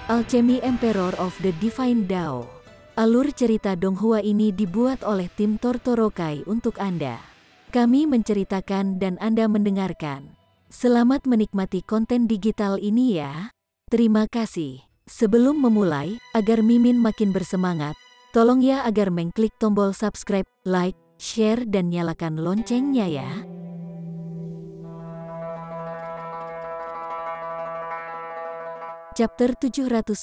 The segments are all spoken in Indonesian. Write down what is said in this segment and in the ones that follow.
Alchemy Emperor of the Divine Dao. Alur cerita Donghua ini dibuat oleh tim Tortorokai untuk Anda. Kami menceritakan dan Anda mendengarkan. Selamat menikmati konten digital ini ya. Terima kasih. Sebelum memulai, agar Mimin makin bersemangat, tolong ya agar mengklik tombol subscribe, like, share dan nyalakan loncengnya ya. Chapter 711.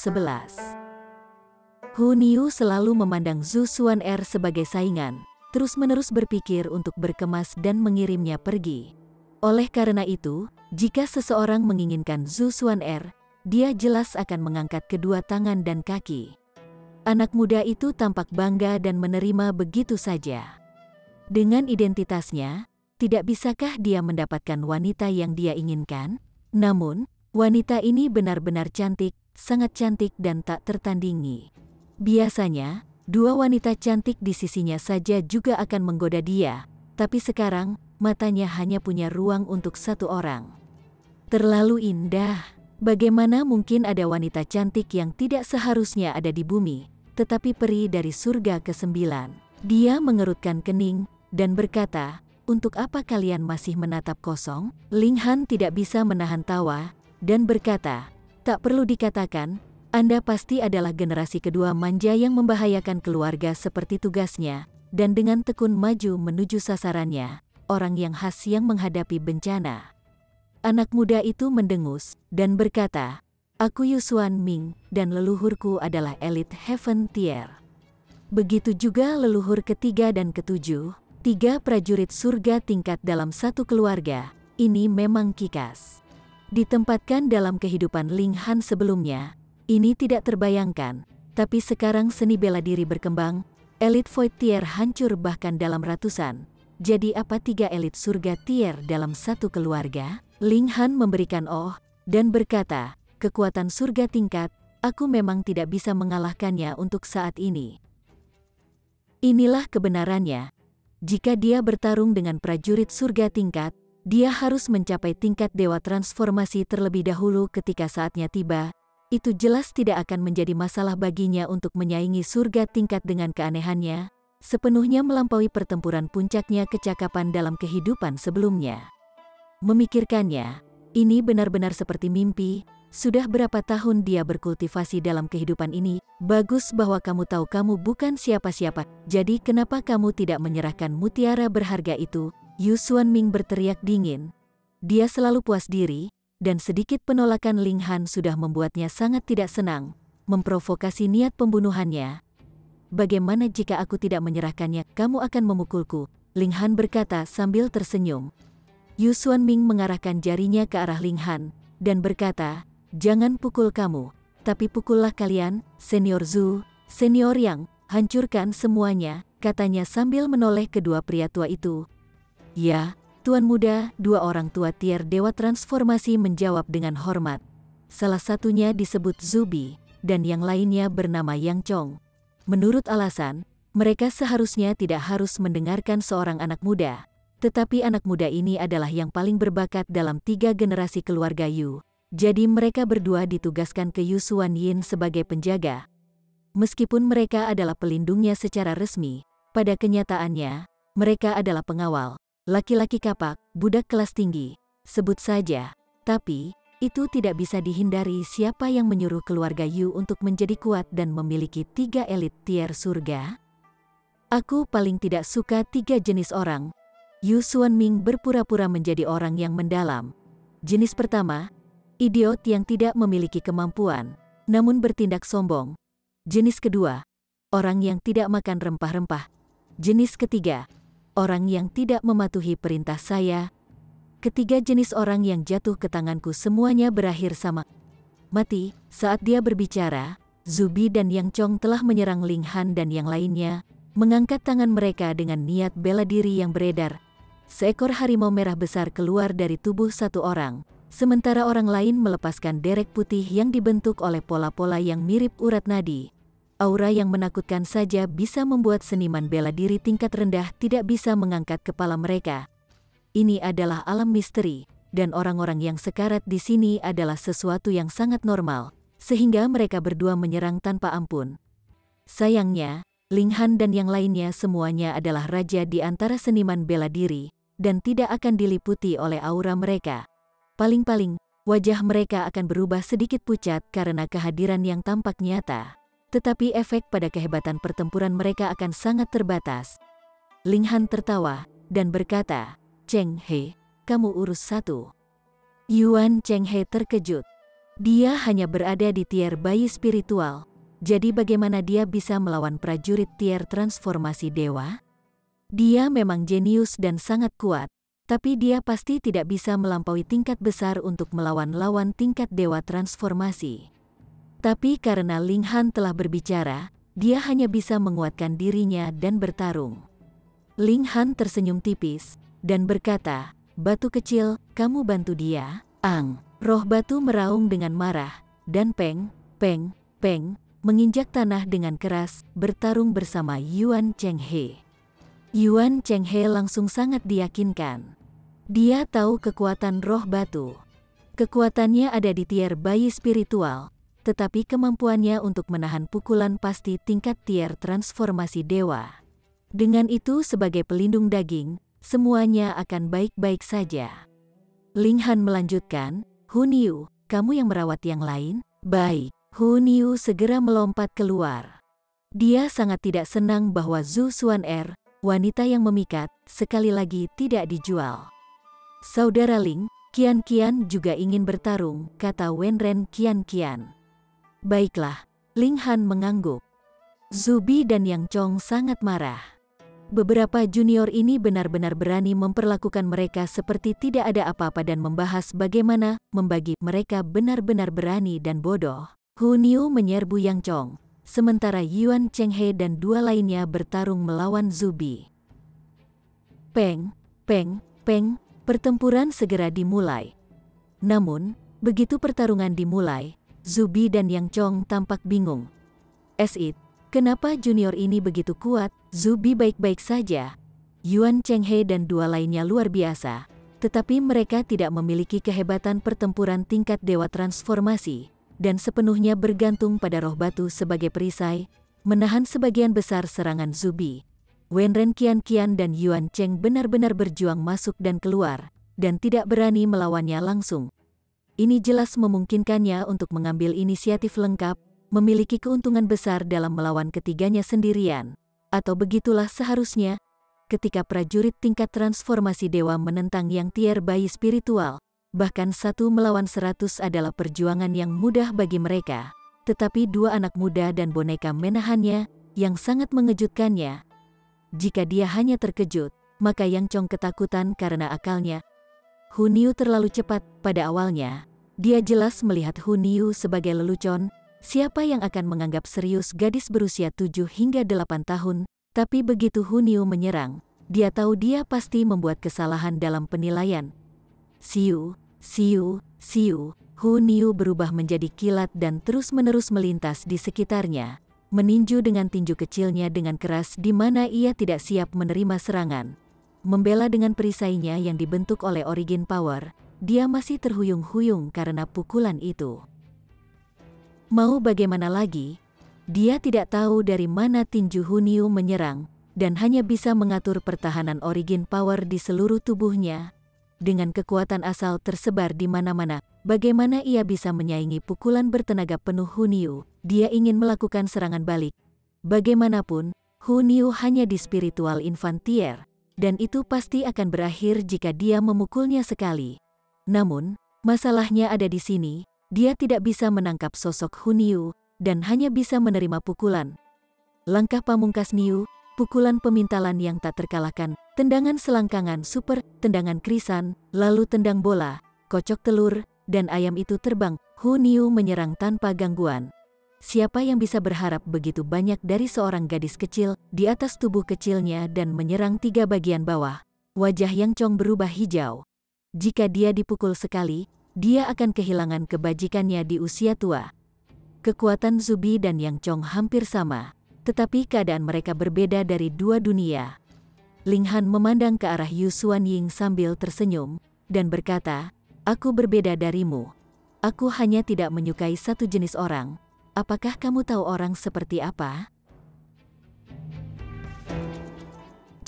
Hu Niu selalu memandang Zhu Xuan'er sebagai saingan, terus-menerus berpikir untuk berkemas dan mengirimnya pergi. Oleh karena itu, jika seseorang menginginkan Zhu Xuan'er, dia jelas akan mengangkat kedua tangan dan kaki. Anak muda itu tampak bangga dan menerima begitu saja. Dengan identitasnya, tidak bisakah dia mendapatkan wanita yang dia inginkan? Namun, wanita ini benar-benar cantik, sangat cantik dan tak tertandingi. Biasanya, dua wanita cantik di sisinya saja juga akan menggoda dia, tapi sekarang, matanya hanya punya ruang untuk satu orang. Terlalu indah. Bagaimana mungkin ada wanita cantik yang tidak seharusnya ada di bumi, tetapi peri dari surga ke-9? Dia mengerutkan kening, dan berkata, "Untuk apa kalian masih menatap kosong?" Ling Han tidak bisa menahan tawa, dan berkata, "Tak perlu dikatakan, Anda pasti adalah generasi kedua manja yang membahayakan keluarga seperti tugasnya, dan dengan tekun maju menuju sasarannya, orang yang khas yang menghadapi bencana." Anak muda itu mendengus, dan berkata, "Aku Yu Xuan Ming, dan leluhurku adalah elit Heaven Tier." Begitu juga leluhur ketiga dan ketujuh, 3 prajurit surga tingkat dalam satu keluarga, ini memang kikas. Ditempatkan dalam kehidupan Ling Han sebelumnya, ini tidak terbayangkan, tapi sekarang seni bela diri berkembang, elit Void Tier hancur bahkan dalam ratusan. Jadi apa 3 elit surga tier dalam satu keluarga? Ling Han memberikan dan berkata, "Kekuatan surga tingkat, aku memang tidak bisa mengalahkannya untuk saat ini." Inilah kebenarannya. Jika dia bertarung dengan prajurit surga tingkat, dia harus mencapai tingkat dewa transformasi terlebih dahulu. Ketika saatnya tiba, itu jelas tidak akan menjadi masalah baginya untuk menyaingi surga tingkat dengan keanehannya, sepenuhnya melampaui pertempuran puncaknya kecakapan dalam kehidupan sebelumnya. Memikirkannya, ini benar-benar seperti mimpi. Sudah berapa tahun dia berkultivasi dalam kehidupan ini? Bagus bahwa kamu tahu kamu bukan siapa-siapa, jadi kenapa kamu tidak menyerahkan mutiara berharga itu? Yu Xuan Ming berteriak dingin. Dia selalu puas diri, dan sedikit penolakan Ling Han sudah membuatnya sangat tidak senang, memprovokasi niat pembunuhannya. "Bagaimana jika aku tidak menyerahkannya, kamu akan memukulku?" Ling Han berkata sambil tersenyum. Yu Xuan Ming mengarahkan jarinya ke arah Ling Han, dan berkata, "Jangan pukul kamu, tapi pukullah kalian, Senior Zhu, Senior Yang, hancurkan semuanya," katanya sambil menoleh kedua pria tua itu. "Ya, Tuan Muda," 2 orang tua tier dewa transformasi menjawab dengan hormat. Salah satunya disebut Zubi, dan yang lainnya bernama Yang Chong. Menurut alasan, mereka seharusnya tidak harus mendengarkan seorang anak muda, tetapi anak muda ini adalah yang paling berbakat dalam 3 generasi keluarga Yu. Jadi mereka berdua ditugaskan ke Yu Xuan Yin sebagai penjaga. Meskipun mereka adalah pelindungnya secara resmi, pada kenyataannya, mereka adalah pengawal. Laki-laki kapak, budak kelas tinggi, sebut saja. Tapi, itu tidak bisa dihindari siapa yang menyuruh keluarga Yu untuk menjadi kuat dan memiliki 3 elit tier surga. "Aku paling tidak suka 3 jenis orang." Yu Xuan Ming berpura-pura menjadi orang yang mendalam. Jenis pertama, idiot yang tidak memiliki kemampuan, namun bertindak sombong. Jenis kedua, orang yang tidak makan rempah-rempah. Jenis ketiga, orang yang tidak mematuhi perintah saya. Ketiga jenis orang yang jatuh ke tanganku semuanya berakhir sama mati. Saat dia berbicara, Zubi dan Yang Chong telah menyerang Ling Han dan yang lainnya, mengangkat tangan mereka dengan niat bela diri yang beredar. Seekor harimau merah besar keluar dari tubuh satu orang, sementara orang lain melepaskan derek putih yang dibentuk oleh pola-pola yang mirip urat nadi. Aura yang menakutkan saja bisa membuat seniman bela diri tingkat rendah tidak bisa mengangkat kepala mereka. Ini adalah alam misteri, dan orang-orang yang sekarat di sini adalah sesuatu yang sangat normal. sehingga mereka berdua menyerang tanpa ampun. Sayangnya, Ling Han dan yang lainnya semuanya adalah raja di antara seniman bela diri, dan tidak akan diliputi oleh aura mereka. Paling-paling, wajah mereka akan berubah sedikit pucat karena kehadiran yang tampak nyata. Tetapi efek pada kehebatan pertempuran mereka akan sangat terbatas. Ling Han tertawa, dan berkata, "Cheng He, kamu urus satu." Yuan Cheng He terkejut. Dia hanya berada di tier bayi spiritual, jadi bagaimana dia bisa melawan prajurit tier transformasi dewa? Dia memang jenius dan sangat kuat, tapi dia pasti tidak bisa melampaui tingkat besar untuk melawan lawan tingkat dewa transformasi. Tapi karena Ling Han telah berbicara, dia hanya bisa menguatkan dirinya dan bertarung. Ling Han tersenyum tipis, dan berkata, "Batu kecil, kamu bantu dia." Ang, roh batu meraung dengan marah, dan peng, peng, peng, menginjak tanah dengan keras, bertarung bersama Yuan Cheng He. Yuan Cheng He langsung sangat diyakinkan. Dia tahu kekuatan roh batu. Kekuatannya ada di tier bayi spiritual, tetapi kemampuannya untuk menahan pukulan pasti tingkat tier transformasi dewa. Dengan itu sebagai pelindung daging, semuanya akan baik-baik saja. Ling Han melanjutkan, "Hun Yu, kamu yang merawat yang lain?" "Baik." Hun Yu segera melompat keluar. Dia sangat tidak senang bahwa Zhu Xuan'er, wanita yang memikat, sekali lagi tidak dijual. "Saudara Ling, Qian Qian juga ingin bertarung," kata Wenren Qian Qian. "Baiklah." Ling Han mengangguk. Zubi dan Yang Chong sangat marah. Beberapa junior ini benar-benar berani memperlakukan mereka seperti tidak ada apa-apa dan membahas bagaimana membagi mereka benar-benar berani dan bodoh. Hun Yu menyerbu Yang Chong, sementara Yuan Cheng He dan dua lainnya bertarung melawan Zubi. Peng, peng, peng, pertempuran segera dimulai. Namun, begitu pertarungan dimulai, Zubi dan Yang Chong tampak bingung. Kenapa junior ini begitu kuat? Zubi baik-baik saja. Yuan Cheng He dan dua lainnya luar biasa, tetapi mereka tidak memiliki kehebatan pertempuran tingkat dewa transformasi, dan sepenuhnya bergantung pada roh batu sebagai perisai, menahan sebagian besar serangan Zubi. Wenren Qian Qian dan Yuan Cheng benar-benar berjuang masuk dan keluar, dan tidak berani melawannya langsung. Ini jelas memungkinkannya untuk mengambil inisiatif lengkap, memiliki keuntungan besar dalam melawan ketiganya sendirian, atau begitulah seharusnya. Ketika prajurit tingkat transformasi dewa menentang yang tier bayi spiritual, bahkan 1 melawan 100 adalah perjuangan yang mudah bagi mereka, tetapi dua anak muda dan boneka menahannya, yang sangat mengejutkannya. Jika dia hanya terkejut, maka Yang Chong ketakutan karena akalnya. Hun Yu terlalu cepat pada awalnya. Dia jelas melihat Hun Yu sebagai lelucon. Siapa yang akan menganggap serius gadis berusia 7 hingga 8 tahun, tapi begitu Hun Yu menyerang, dia tahu dia pasti membuat kesalahan dalam penilaian. Siu, siu, siu, Hun Yu berubah menjadi kilat dan terus-menerus melintas di sekitarnya, meninju dengan tinju kecilnya dengan keras di mana ia tidak siap menerima serangan. Membela dengan perisainya yang dibentuk oleh Origin Power, dia masih terhuyung-huyung karena pukulan itu. Mau bagaimana lagi? Dia tidak tahu dari mana tinju Hun Yu menyerang, dan hanya bisa mengatur pertahanan Origin Power di seluruh tubuhnya. Dengan kekuatan asal tersebar di mana-mana, bagaimana ia bisa menyaingi pukulan bertenaga penuh Hun Yu? Dia ingin melakukan serangan balik. Bagaimanapun, Hun Yu hanya di spiritual infantier, dan itu pasti akan berakhir jika dia memukulnya sekali. Namun, masalahnya ada di sini. Dia tidak bisa menangkap sosok Hun Yu, dan hanya bisa menerima pukulan. Langkah pamungkas Niu, pukulan pemintalan yang tak terkalahkan, tendangan selangkangan super, tendangan krisan, lalu tendang bola, kocok telur, dan ayam itu terbang. Hun Yu menyerang tanpa gangguan. Siapa yang bisa berharap begitu banyak dari seorang gadis kecil di atas tubuh kecilnya dan menyerang 3 bagian bawah? Wajah Yang Chong berubah hijau. Jika dia dipukul sekali, dia akan kehilangan kebajikannya di usia tua. Kekuatan Zubi dan Yang Chong hampir sama, tetapi keadaan mereka berbeda dari dua dunia. Ling Han memandang ke arah Yu Xuanying sambil tersenyum, dan berkata, "Aku berbeda darimu. Aku hanya tidak menyukai satu jenis orang. Apakah kamu tahu orang seperti apa?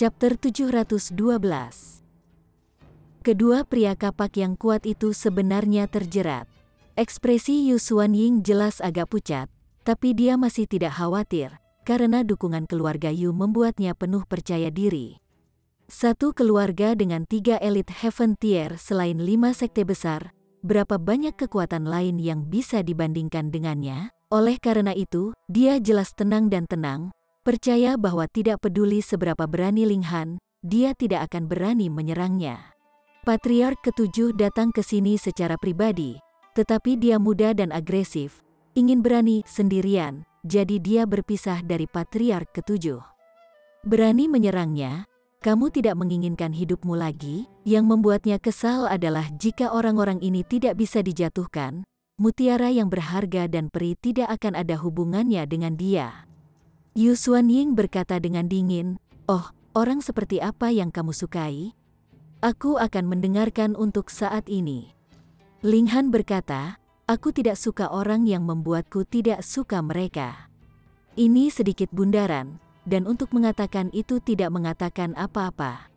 Chapter 712. Kedua pria kapak yang kuat itu sebenarnya terjerat. Ekspresi Yu Xuanying jelas agak pucat, tapi dia masih tidak khawatir, karena dukungan keluarga Yu membuatnya penuh percaya diri. Satu keluarga dengan 3 elit Heaven Tier selain 5 sekte besar, berapa banyak kekuatan lain yang bisa dibandingkan dengannya? Oleh karena itu, dia jelas tenang dan tenang, percaya bahwa tidak peduli seberapa berani Ling Han, dia tidak akan berani menyerangnya. Patriark ke-7 datang ke sini secara pribadi, tetapi dia muda dan agresif, ingin berani sendirian, jadi dia berpisah dari Patriark ke-7. Berani menyerangnya, kamu tidak menginginkan hidupmu lagi? Yang membuatnya kesal adalah jika orang-orang ini tidak bisa dijatuhkan, mutiara yang berharga dan peri tidak akan ada hubungannya dengan dia. Yu Xuanying berkata dengan dingin, "Oh, orang seperti apa yang kamu sukai? Aku akan mendengarkan untuk saat ini." Ling Han berkata, "Aku tidak suka orang yang membuatku tidak suka mereka." Ini sedikit bundaran, dan untuk mengatakan itu tidak mengatakan apa-apa.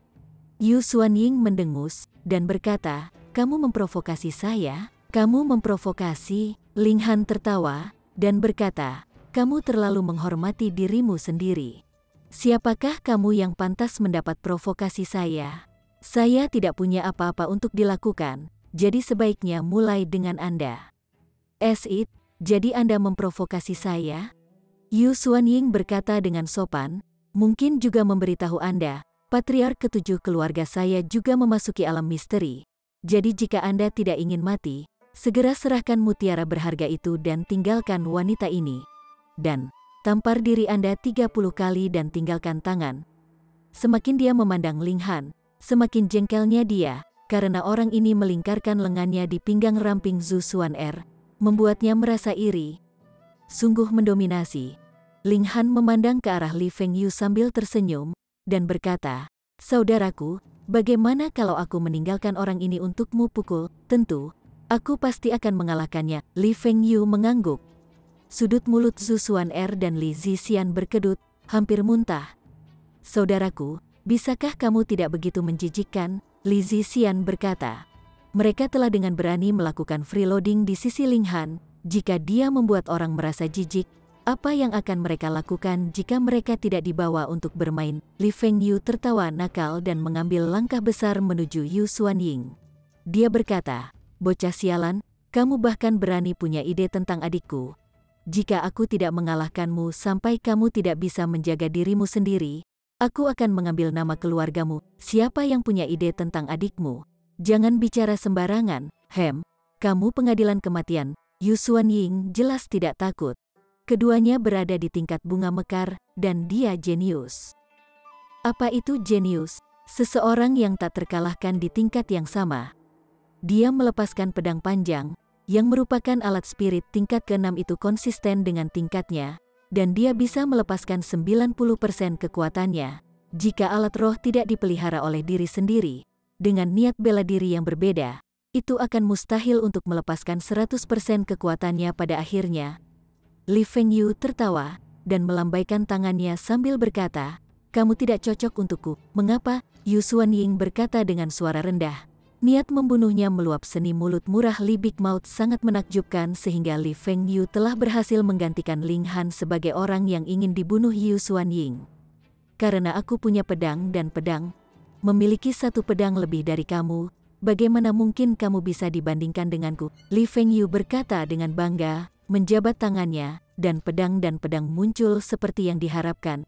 Yu Xuanying mendengus, dan berkata, "Kamu memprovokasi saya? Kamu memprovokasi?" Ling Han tertawa, dan berkata, "Kamu terlalu menghormati dirimu sendiri. Siapakah kamu yang pantas mendapat provokasi saya? Saya tidak punya apa-apa untuk dilakukan, jadi sebaiknya mulai dengan Anda." Jadi Anda memprovokasi saya?" Yu Xuanying berkata dengan sopan, "Mungkin juga memberitahu Anda, Patriark ke-7 keluarga saya juga memasuki alam misteri. Jadi jika Anda tidak ingin mati, segera serahkan mutiara berharga itu dan tinggalkan wanita ini. Dan tampar diri Anda 30 kali dan tinggalkan tangan." Semakin dia memandang Ling Han, semakin jengkelnya dia, karena orang ini melingkarkan lengannya di pinggang ramping Zhu Xuan'er, membuatnya merasa iri. Sungguh mendominasi. Ling Han memandang ke arah Li Fengyu sambil tersenyum, dan berkata, "Saudaraku, bagaimana kalau aku meninggalkan orang ini untukmu pukul? Tentu, aku pasti akan mengalahkannya." Li Fengyu mengangguk. Sudut mulut Zhu Xuan'er dan Li Zixian berkedut, hampir muntah. "Saudaraku, bisakah kamu tidak begitu menjijikkan?" Li Zixian berkata. Mereka telah dengan berani melakukan freeloading di sisi Ling Han. Jika dia membuat orang merasa jijik, apa yang akan mereka lakukan jika mereka tidak dibawa untuk bermain? Li Fengyu tertawa nakal dan mengambil langkah besar menuju Yu Xuanying. Dia berkata, "Bocah sialan, kamu bahkan berani punya ide tentang adikku. Jika aku tidak mengalahkanmu sampai kamu tidak bisa menjaga dirimu sendiri, aku akan mengambil nama keluargamu. Siapa yang punya ide tentang adikmu? Jangan bicara sembarangan, kamu pengadilan kematian." Yu Xuanying jelas tidak takut. Keduanya berada di tingkat bunga mekar, dan dia jenius. Apa itu jenius? Seseorang yang tak terkalahkan di tingkat yang sama. Dia melepaskan pedang panjang, yang merupakan alat spirit tingkat ke-6 itu konsisten dengan tingkatnya, dan dia bisa melepaskan 90% kekuatannya. Jika alat roh tidak dipelihara oleh diri sendiri, dengan niat bela diri yang berbeda, itu akan mustahil untuk melepaskan 100% kekuatannya pada akhirnya. Li Fengyu tertawa, dan melambaikan tangannya sambil berkata, "Kamu tidak cocok untukku." "Mengapa?" Yu Xuanying berkata dengan suara rendah. Niat membunuhnya meluap. Seni mulut murah Li Big Mouth sangat menakjubkan sehingga Li Fengyu telah berhasil menggantikan Ling Han sebagai orang yang ingin dibunuh Yu Xuanying. "Karena aku punya pedang dan pedang, memiliki satu pedang lebih dari kamu, bagaimana mungkin kamu bisa dibandingkan denganku?" Li Fengyu berkata dengan bangga, menjabat tangannya, dan pedang muncul seperti yang diharapkan.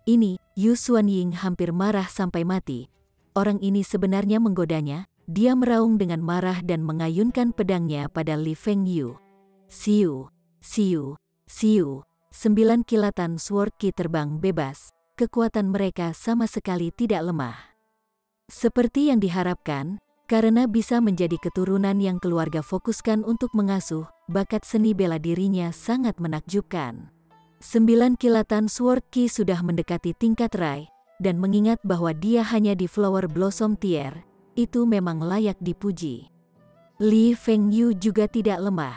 Ini, Yu Xuanying hampir marah sampai mati. Orang ini sebenarnya menggodanya. Dia meraung dengan marah dan mengayunkan pedangnya pada Li Fengyu. Siu, siu, siu. 9 kilatan sword ki terbang bebas. Kekuatan mereka sama sekali tidak lemah. Seperti yang diharapkan, karena bisa menjadi keturunan yang keluarga fokuskan untuk mengasuh, bakat seni bela dirinya sangat menakjubkan. 9 kilatan sword ki sudah mendekati tingkat Rai, dan mengingat bahwa dia hanya di Flower Blossom Tier, itu memang layak dipuji. Li Fengyu juga tidak lemah.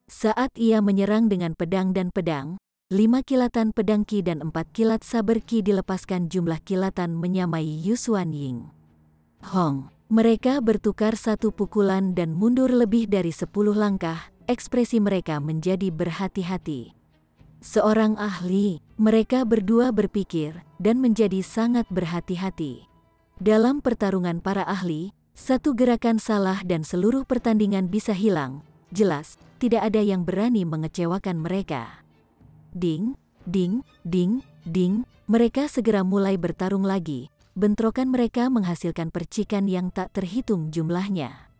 Saat ia menyerang dengan pedang dan pedang, 5 kilatan pedang Qi dan 4 kilat saber Qi dilepaskan, jumlah kilatan menyamai Yu Xuanying. Hong. Mereka bertukar satu pukulan dan mundur lebih dari 10 langkah, ekspresi mereka menjadi berhati-hati. Seorang ahli, mereka berdua berpikir dan menjadi sangat berhati-hati. Dalam pertarungan para ahli, satu gerakan salah dan seluruh pertandingan bisa hilang. Jelas, tidak ada yang berani mengecewakan mereka. Ding, ding, ding, ding, mereka segera mulai bertarung lagi. Bentrokan mereka menghasilkan percikan yang tak terhitung jumlahnya.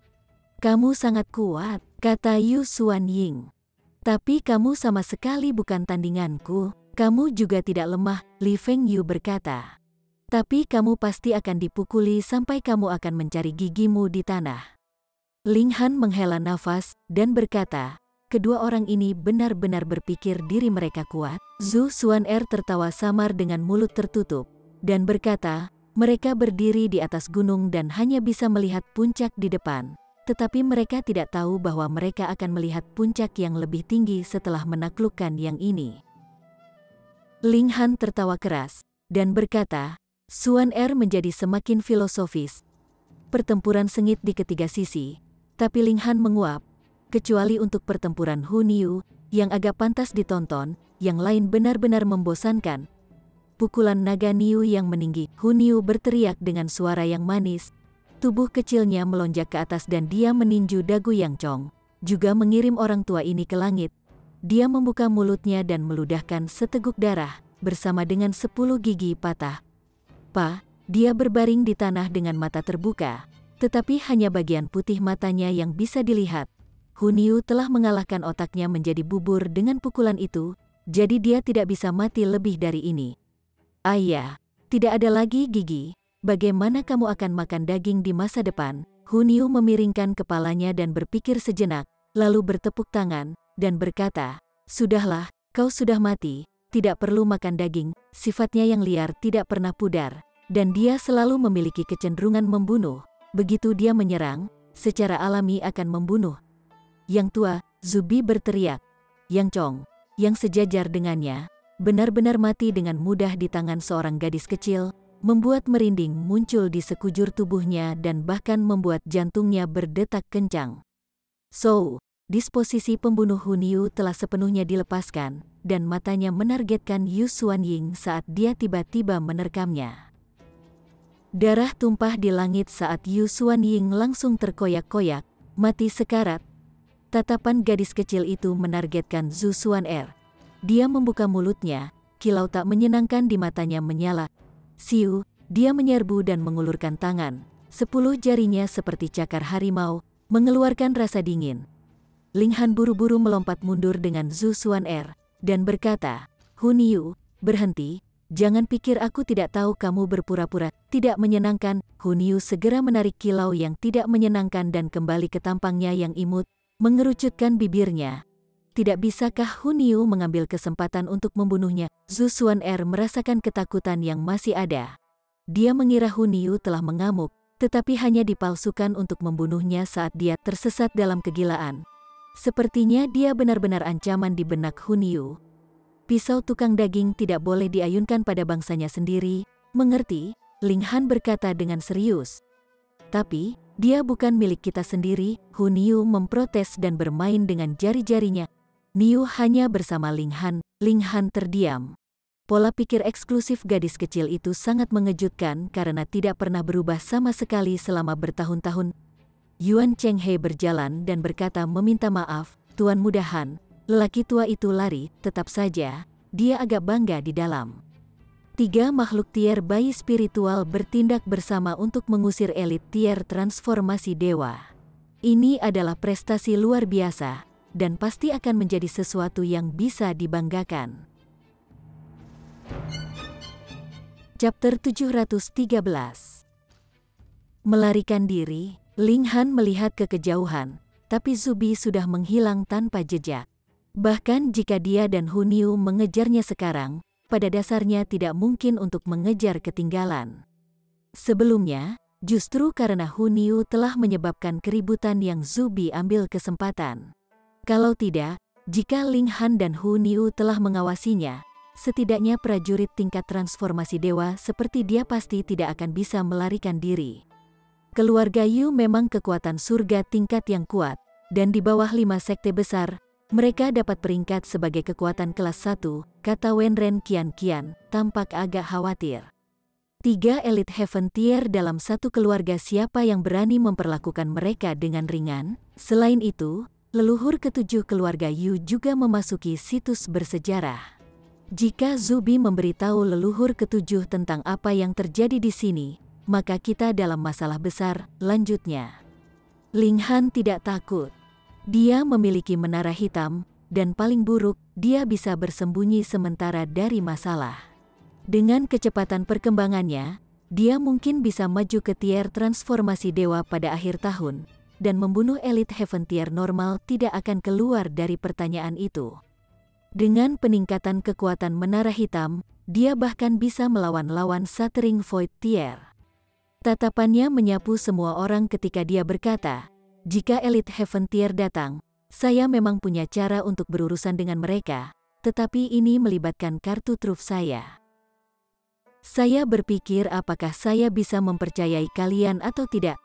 "Kamu sangat kuat," kata Yu Xuanying. "Tapi kamu sama sekali bukan tandinganku." "Kamu juga tidak lemah," Li Fengyu berkata. "Tapi kamu pasti akan dipukuli sampai kamu akan mencari gigimu di tanah." Ling Han menghela nafas dan berkata, kedua orang ini benar-benar berpikir diri mereka kuat. Zhu Xuaner tertawa samar dengan mulut tertutup dan berkata, mereka berdiri di atas gunung dan hanya bisa melihat puncak di depan. Tetapi mereka tidak tahu bahwa mereka akan melihat puncak yang lebih tinggi setelah menaklukkan yang ini. Ling Han tertawa keras dan berkata, Xuaner menjadi semakin filosofis. Pertempuran sengit di ketiga sisi, tapi Ling Han menguap. Kecuali untuk pertempuran Hun Yu, yang agak pantas ditonton, yang lain benar-benar membosankan. Pukulan naga Niu yang meninggi, Hun Yu berteriak dengan suara yang manis. Tubuh kecilnya melonjak ke atas dan dia meninju dagu Yang Chong, juga mengirim orang tua ini ke langit. Dia membuka mulutnya dan meludahkan seteguk darah, bersama dengan 10 gigi patah. Dia berbaring di tanah dengan mata terbuka, tetapi hanya bagian putih matanya yang bisa dilihat. Hun Yu telah mengalahkan otaknya menjadi bubur dengan pukulan itu, jadi dia tidak bisa mati lebih dari ini. Ayah, tidak ada lagi gigi. Bagaimana kamu akan makan daging di masa depan? Hun Yu memiringkan kepalanya dan berpikir sejenak, lalu bertepuk tangan dan berkata, sudahlah, kau sudah mati, tidak perlu makan daging. Sifatnya yang liar tidak pernah pudar, dan dia selalu memiliki kecenderungan membunuh. Begitu dia menyerang, secara alami akan membunuh. Yang tua, Zubi berteriak. Yang Chong, yang sejajar dengannya, benar-benar mati dengan mudah di tangan seorang gadis kecil, membuat merinding muncul di sekujur tubuhnya dan bahkan membuat jantungnya berdetak kencang. So, disposisi pembunuh Hun Yu telah sepenuhnya dilepaskan, dan matanya menargetkan Yu Xuanying saat dia tiba-tiba menerkamnya. Darah tumpah di langit saat Yu Xuanying langsung terkoyak-koyak, mati sekarat. Tatapan gadis kecil itu menargetkan Zhu Xuaner. Dia membuka mulutnya, kilau tak menyenangkan di matanya menyala. Siu, dia menyerbu dan mengulurkan tangan. 10 jarinya seperti cakar harimau, mengeluarkan rasa dingin. Ling Han buru-buru melompat mundur dengan Zhu Xuaner, dan berkata, Hun Yu, berhenti, jangan pikir aku tidak tahu kamu berpura-pura tidak menyenangkan. Hun Yu segera menarik kilau yang tidak menyenangkan dan kembali ke tampangnya yang imut, mengerucutkan bibirnya. Tidak bisakah Hun Yu mengambil kesempatan untuk membunuhnya? Zhu Xuaner merasakan ketakutan yang masih ada. Dia mengira Hun Yu telah mengamuk, tetapi hanya dipalsukan untuk membunuhnya saat dia tersesat dalam kegilaan. Sepertinya dia benar-benar ancaman di benak Hun Yu. Pisau tukang daging tidak boleh diayunkan pada bangsanya sendiri, mengerti? Ling Han berkata dengan serius. Tapi, dia bukan milik kita sendiri, Hun Yu memprotes dan bermain dengan jari-jarinya. Niu hanya bersama Ling Han. Ling Han terdiam. Pola pikir eksklusif gadis kecil itu sangat mengejutkan karena tidak pernah berubah sama sekali selama bertahun-tahun. Yuan Chenghe berjalan dan berkata meminta maaf, Tuan Muda Han. Lelaki tua itu lari, tetap saja, dia agak bangga di dalam. 3 makhluk tier bayi spiritual bertindak bersama untuk mengusir elit tier transformasi dewa. Ini adalah prestasi luar biasa, dan pasti akan menjadi sesuatu yang bisa dibanggakan. Chapter 713. Melarikan diri, Ling Han melihat ke kejauhan, tapi Zubi sudah menghilang tanpa jejak. Bahkan jika dia dan Hun Yu mengejarnya sekarang, pada dasarnya tidak mungkin untuk mengejar ketinggalan. Sebelumnya, Justru karena Hunyu telah menyebabkan keributan yang Zubi ambil kesempatan. Kalau tidak, jika Ling Han dan Hunyu telah mengawasinya, setidaknya prajurit tingkat transformasi dewa seperti dia pasti tidak akan bisa melarikan diri. Keluarga Yu memang kekuatan surga tingkat yang kuat, dan di bawah 5 sekte besar, mereka dapat peringkat sebagai kekuatan kelas 1, kata Wenren Qian tampak agak khawatir. 3 elit Heaven Tier dalam satu keluarga, siapa yang berani memperlakukan mereka dengan ringan? Selain itu, leluhur ketujuh keluarga Yu juga memasuki situs bersejarah. Jika Zubi memberitahu leluhur ketujuh tentang apa yang terjadi di sini, maka kita dalam masalah besar, lanjutnya. Ling Han tidak takut. Dia memiliki menara hitam, dan paling buruk, dia bisa bersembunyi sementara dari masalah. Dengan kecepatan perkembangannya, dia mungkin bisa maju ke tier transformasi dewa pada akhir tahun, dan membunuh elit Heaven Tier normal tidak akan keluar dari pertanyaan itu. Dengan peningkatan kekuatan menara hitam, dia bahkan bisa melawan lawan Shattering Void Tier. Tatapannya menyapu semua orang ketika dia berkata, jika elit Heaven Tier datang, saya memang punya cara untuk berurusan dengan mereka, tetapi ini melibatkan kartu truf saya. Saya berpikir apakah saya bisa mempercayai kalian atau tidak.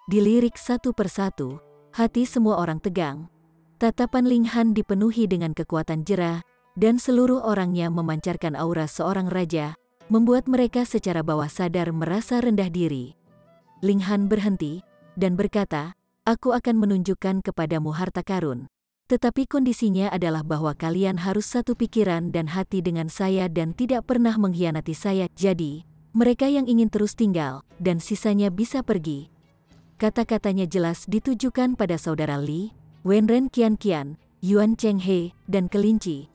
Dilirik satu persatu, hati semua orang tegang. Tatapan Ling Han dipenuhi dengan kekuatan jerah, dan seluruh orangnya memancarkan aura seorang raja, membuat mereka secara bawah sadar merasa rendah diri. Ling Han berhenti, dan berkata, aku akan menunjukkan kepadamu harta karun. Tetapi kondisinya adalah bahwa kalian harus satu pikiran dan hati dengan saya dan tidak pernah mengkhianati saya. Jadi, mereka yang ingin terus tinggal, dan sisanya bisa pergi. Kata-katanya jelas ditujukan pada saudara Li, Wenren Qian, Yuan Chenghe, dan Kelinci.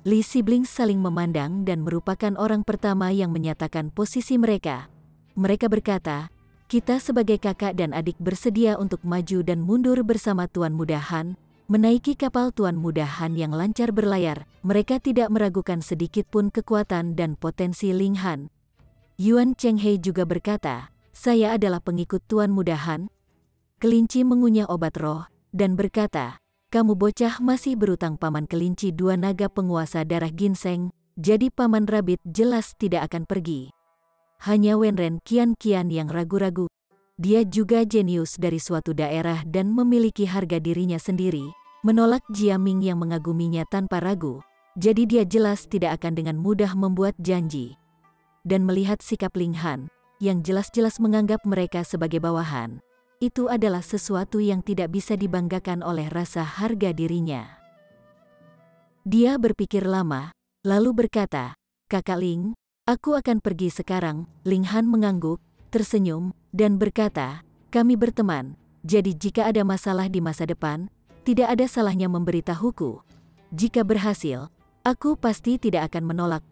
Li siblings saling memandang dan merupakan orang pertama yang menyatakan posisi mereka. Mereka berkata, kita sebagai kakak dan adik bersedia untuk maju dan mundur bersama Tuan Muda Han, menaiki kapal Tuan Muda Han yang lancar berlayar. Mereka tidak meragukan sedikit pun kekuatan dan potensi Ling Han. Yuan Chenghe juga berkata, saya adalah pengikut Tuan Muda Han. Kelinci mengunyah obat roh, dan berkata, kamu bocah masih berutang. Paman Kelinci dua naga penguasa darah ginseng, jadi Paman Rabbit jelas tidak akan pergi. Hanya Wenren Qian yang ragu-ragu. Dia juga jenius dari suatu daerah dan memiliki harga dirinya sendiri, menolak Jiaming yang mengaguminya tanpa ragu, jadi dia jelas tidak akan dengan mudah membuat janji. Dan melihat sikap Ling Han, yang jelas-jelas menganggap mereka sebagai bawahan, itu adalah sesuatu yang tidak bisa dibanggakan oleh rasa harga dirinya. Dia berpikir lama, lalu berkata, Kakak Ling, aku akan pergi sekarang. Ling Han mengangguk, tersenyum, dan berkata, kami berteman, jadi jika ada masalah di masa depan, tidak ada salahnya memberitahuku. Jika berhasil, aku pasti tidak akan menolak.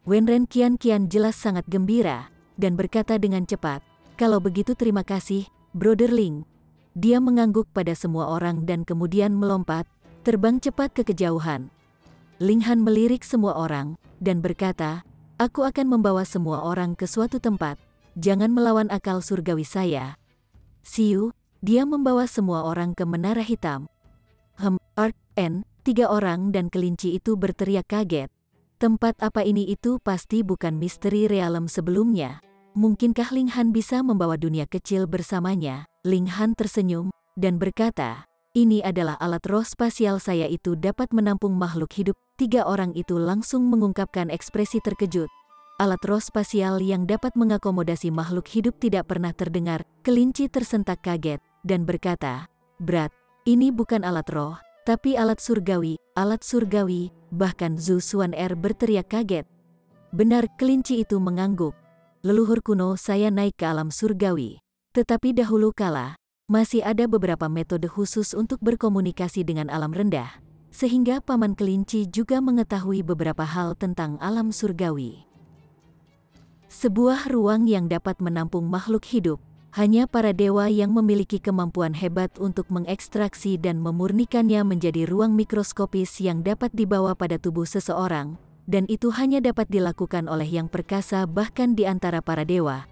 Wenren Qian jelas sangat gembira, dan berkata dengan cepat, kalau begitu terima kasih, Brother Ling. Dia mengangguk pada semua orang dan kemudian melompat, terbang cepat ke kejauhan. Ling Han melirik semua orang, dan berkata, aku akan membawa semua orang ke suatu tempat. Jangan melawan akal surgawi saya. Siu, dia membawa semua orang ke menara hitam. Tiga orang dan kelinci itu berteriak kaget. Tempat apa ini? Itu pasti bukan misteri realem sebelumnya. Mungkinkah Ling Han bisa membawa dunia kecil bersamanya? Ling Han tersenyum, dan berkata, ini adalah alat roh spasial saya, itu dapat menampung makhluk hidup. 3 orang itu langsung mengungkapkan ekspresi terkejut. Alat roh spasial yang dapat mengakomodasi makhluk hidup tidak pernah terdengar. Kelinci tersentak kaget, dan berkata, Brat, ini bukan alat roh, tapi alat surgawi. Alat surgawi, bahkan Zhu Xuan berteriak kaget. Benar, kelinci itu mengangguk. Leluhur kuno saya naik ke alam surgawi. Tetapi dahulu kala, masih ada beberapa metode khusus untuk berkomunikasi dengan alam rendah, sehingga Paman Kelinci juga mengetahui beberapa hal tentang alam surgawi. Sebuah ruang yang dapat menampung makhluk hidup, hanya para dewa yang memiliki kemampuan hebat untuk mengekstraksi dan memurnikannya menjadi ruang mikroskopis yang dapat dibawa pada tubuh seseorang, dan itu hanya dapat dilakukan oleh yang perkasa bahkan di antara para dewa.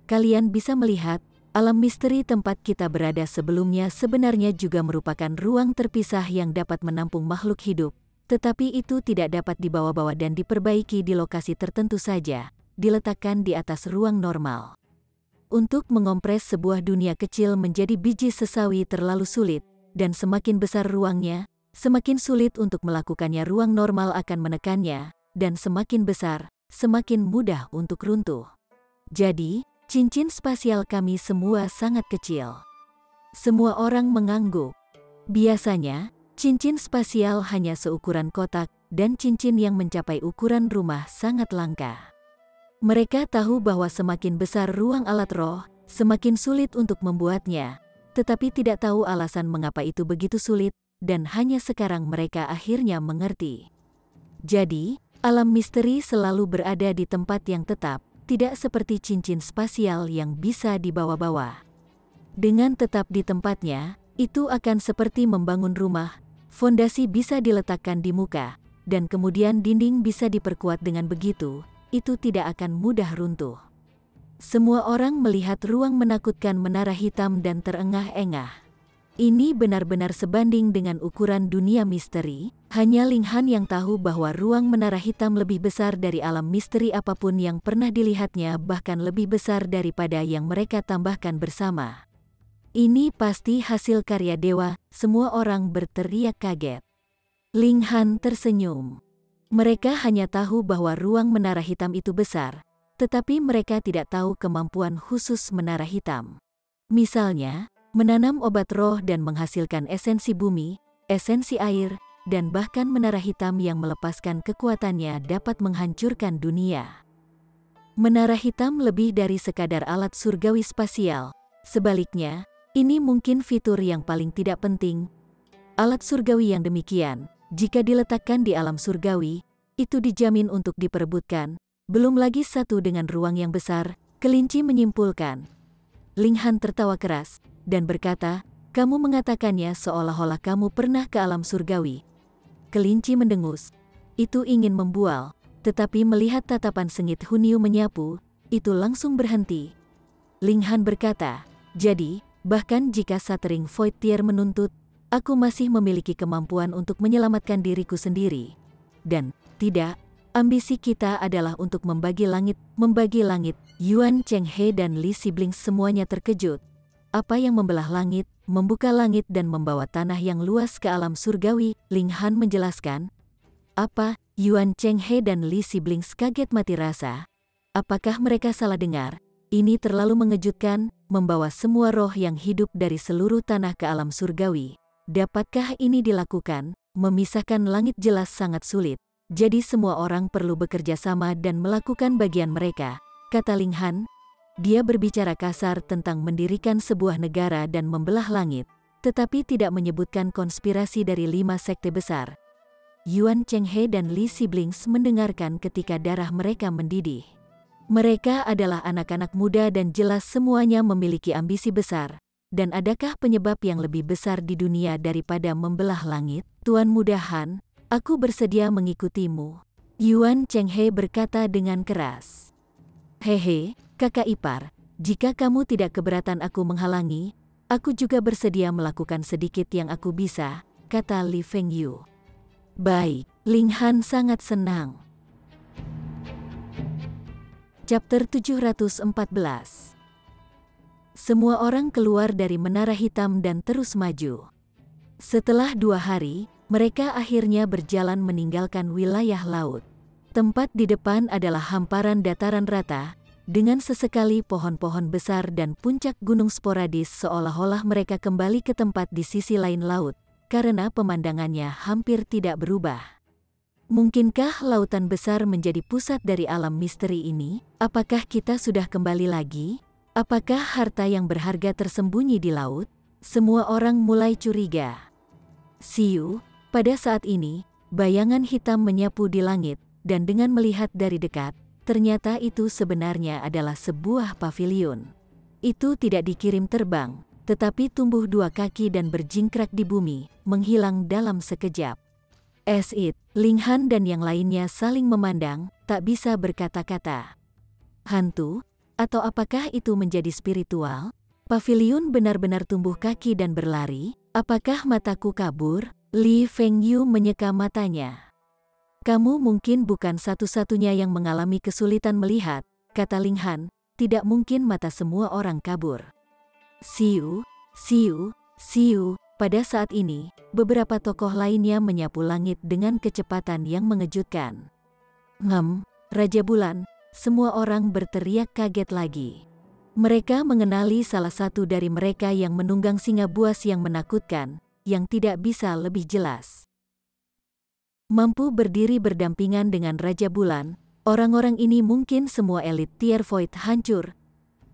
kalian bisa melihat, alam misteri tempat kita berada sebelumnya sebenarnya juga merupakan ruang terpisah yang dapat menampung makhluk hidup, tetapi itu tidak dapat dibawa-bawa dan diperbaiki di lokasi tertentu saja, diletakkan di atas ruang normal. Untuk mengompres sebuah dunia kecil menjadi biji sesawi terlalu sulit, dan semakin besar ruangnya, semakin sulit untuk melakukannya. Ruang normal akan menekannya, dan semakin besar, semakin mudah untuk runtuh. Jadi, cincin spasial kami semua sangat kecil. Semua orang mengangguk. Biasanya, cincin spasial hanya seukuran kotak, dan cincin yang mencapai ukuran rumah sangat langka. Mereka tahu bahwa semakin besar ruang alat roh, semakin sulit untuk membuatnya, tetapi tidak tahu alasan mengapa itu begitu sulit, dan hanya sekarang mereka akhirnya mengerti. Jadi, alam misteri selalu berada di tempat yang tetap, tidak seperti cincin spasial yang bisa dibawa-bawa. Dengan tetap di tempatnya, itu akan seperti membangun rumah. Fondasi bisa diletakkan di muka, dan kemudian dinding bisa diperkuat. Dengan begitu, itu tidak akan mudah runtuh. Semua orang melihat ruang menakutkan menara hitam dan terengah-engah. Ini benar-benar sebanding dengan ukuran dunia misteri. Hanya Ling Han yang tahu bahwa ruang menara hitam lebih besar dari alam misteri apapun yang pernah dilihatnya, bahkan lebih besar daripada yang mereka tambahkan bersama. Ini pasti hasil karya dewa, semua orang berteriak kaget. Ling Han tersenyum. Mereka hanya tahu bahwa ruang menara hitam itu besar, tetapi mereka tidak tahu kemampuan khusus menara hitam. Misalnya, menanam obat roh dan menghasilkan esensi bumi, esensi air, dan bahkan menara hitam yang melepaskan kekuatannya dapat menghancurkan dunia. Menara hitam lebih dari sekadar alat surgawi spasial. Sebaliknya, ini mungkin fitur yang paling tidak penting. Alat surgawi yang demikian, jika diletakkan di alam surgawi, itu dijamin untuk diperebutkan, belum lagi satu dengan ruang yang besar, kelinci menyimpulkan. Ling Han tertawa keras, dan berkata, kamu mengatakannya seolah-olah kamu pernah ke alam surgawi. Kelinci mendengus. Itu ingin membual, tetapi melihat tatapan sengit Hunyu menyapu, itu langsung berhenti. Ling Han berkata, jadi, bahkan jika Shatering Void Tear menuntut, aku masih memiliki kemampuan untuk menyelamatkan diriku sendiri. Dan, tidak, ambisi kita adalah untuk membagi langit. Yuan Chenghe dan Li Siblings semuanya terkejut. Apa yang membelah langit, membuka langit dan membawa tanah yang luas ke alam surgawi? Ling Han menjelaskan. Apa? Yuan Chenghe dan Li Siblings kaget mati rasa. Apakah mereka salah dengar? Ini terlalu mengejutkan, membawa semua roh yang hidup dari seluruh tanah ke alam surgawi. Dapatkah ini dilakukan? Memisahkan langit jelas sangat sulit. Jadi semua orang perlu bekerja sama dan melakukan bagian mereka, kata Ling Han. Dia berbicara kasar tentang mendirikan sebuah negara dan membelah langit, tetapi tidak menyebutkan konspirasi dari 5 sekte besar. Yuan Chenghe dan Li Siblings mendengarkan ketika darah mereka mendidih. Mereka adalah anak-anak muda dan jelas semuanya memiliki ambisi besar. Dan adakah penyebab yang lebih besar di dunia daripada membelah langit? Tuan Muda Han, aku bersedia mengikutimu. Yuan Chenghe berkata dengan keras. Hehe, kakak ipar, jika kamu tidak keberatan aku menghalangi, aku juga bersedia melakukan sedikit yang aku bisa, kata Li Fengyu. Baik, Ling Han sangat senang. Chapter 714. Semua orang keluar dari menara hitam dan terus maju. Setelah 2 hari, mereka akhirnya berjalan meninggalkan wilayah laut. Tempat di depan adalah hamparan dataran rata, dengan sesekali pohon-pohon besar dan puncak gunung sporadis seolah-olah mereka kembali ke tempat di sisi lain laut, karena pemandangannya hampir tidak berubah. Mungkinkah lautan besar menjadi pusat dari alam misteri ini? Apakah kita sudah kembali lagi? Apakah harta yang berharga tersembunyi di laut? Semua orang mulai curiga. Siu, pada saat ini, bayangan hitam menyapu di langit, dan dengan melihat dari dekat, ternyata itu sebenarnya adalah sebuah pavilion. Itu tidak dikirim terbang, tetapi tumbuh 2 kaki dan berjingkrak di bumi, menghilang dalam sekejap. Ling Han dan yang lainnya saling memandang, tak bisa berkata-kata. Hantu? Atau apakah itu menjadi spiritual? Paviliun benar-benar tumbuh kaki dan berlari. Apakah mataku kabur? Li Fengyu menyeka matanya. Kamu mungkin bukan satu-satunya yang mengalami kesulitan melihat, kata Ling Han. Tidak mungkin mata semua orang kabur. Siu, siu, siu. Pada saat ini, beberapa tokoh lainnya menyapu langit dengan kecepatan yang mengejutkan. Raja Bulan, semua orang berteriak kaget lagi. Mereka mengenali salah satu dari mereka yang menunggang singa buas yang menakutkan, yang tidak bisa lebih jelas. Mampu berdiri berdampingan dengan Raja Bulan, orang-orang ini mungkin semua elit tier Void hancur.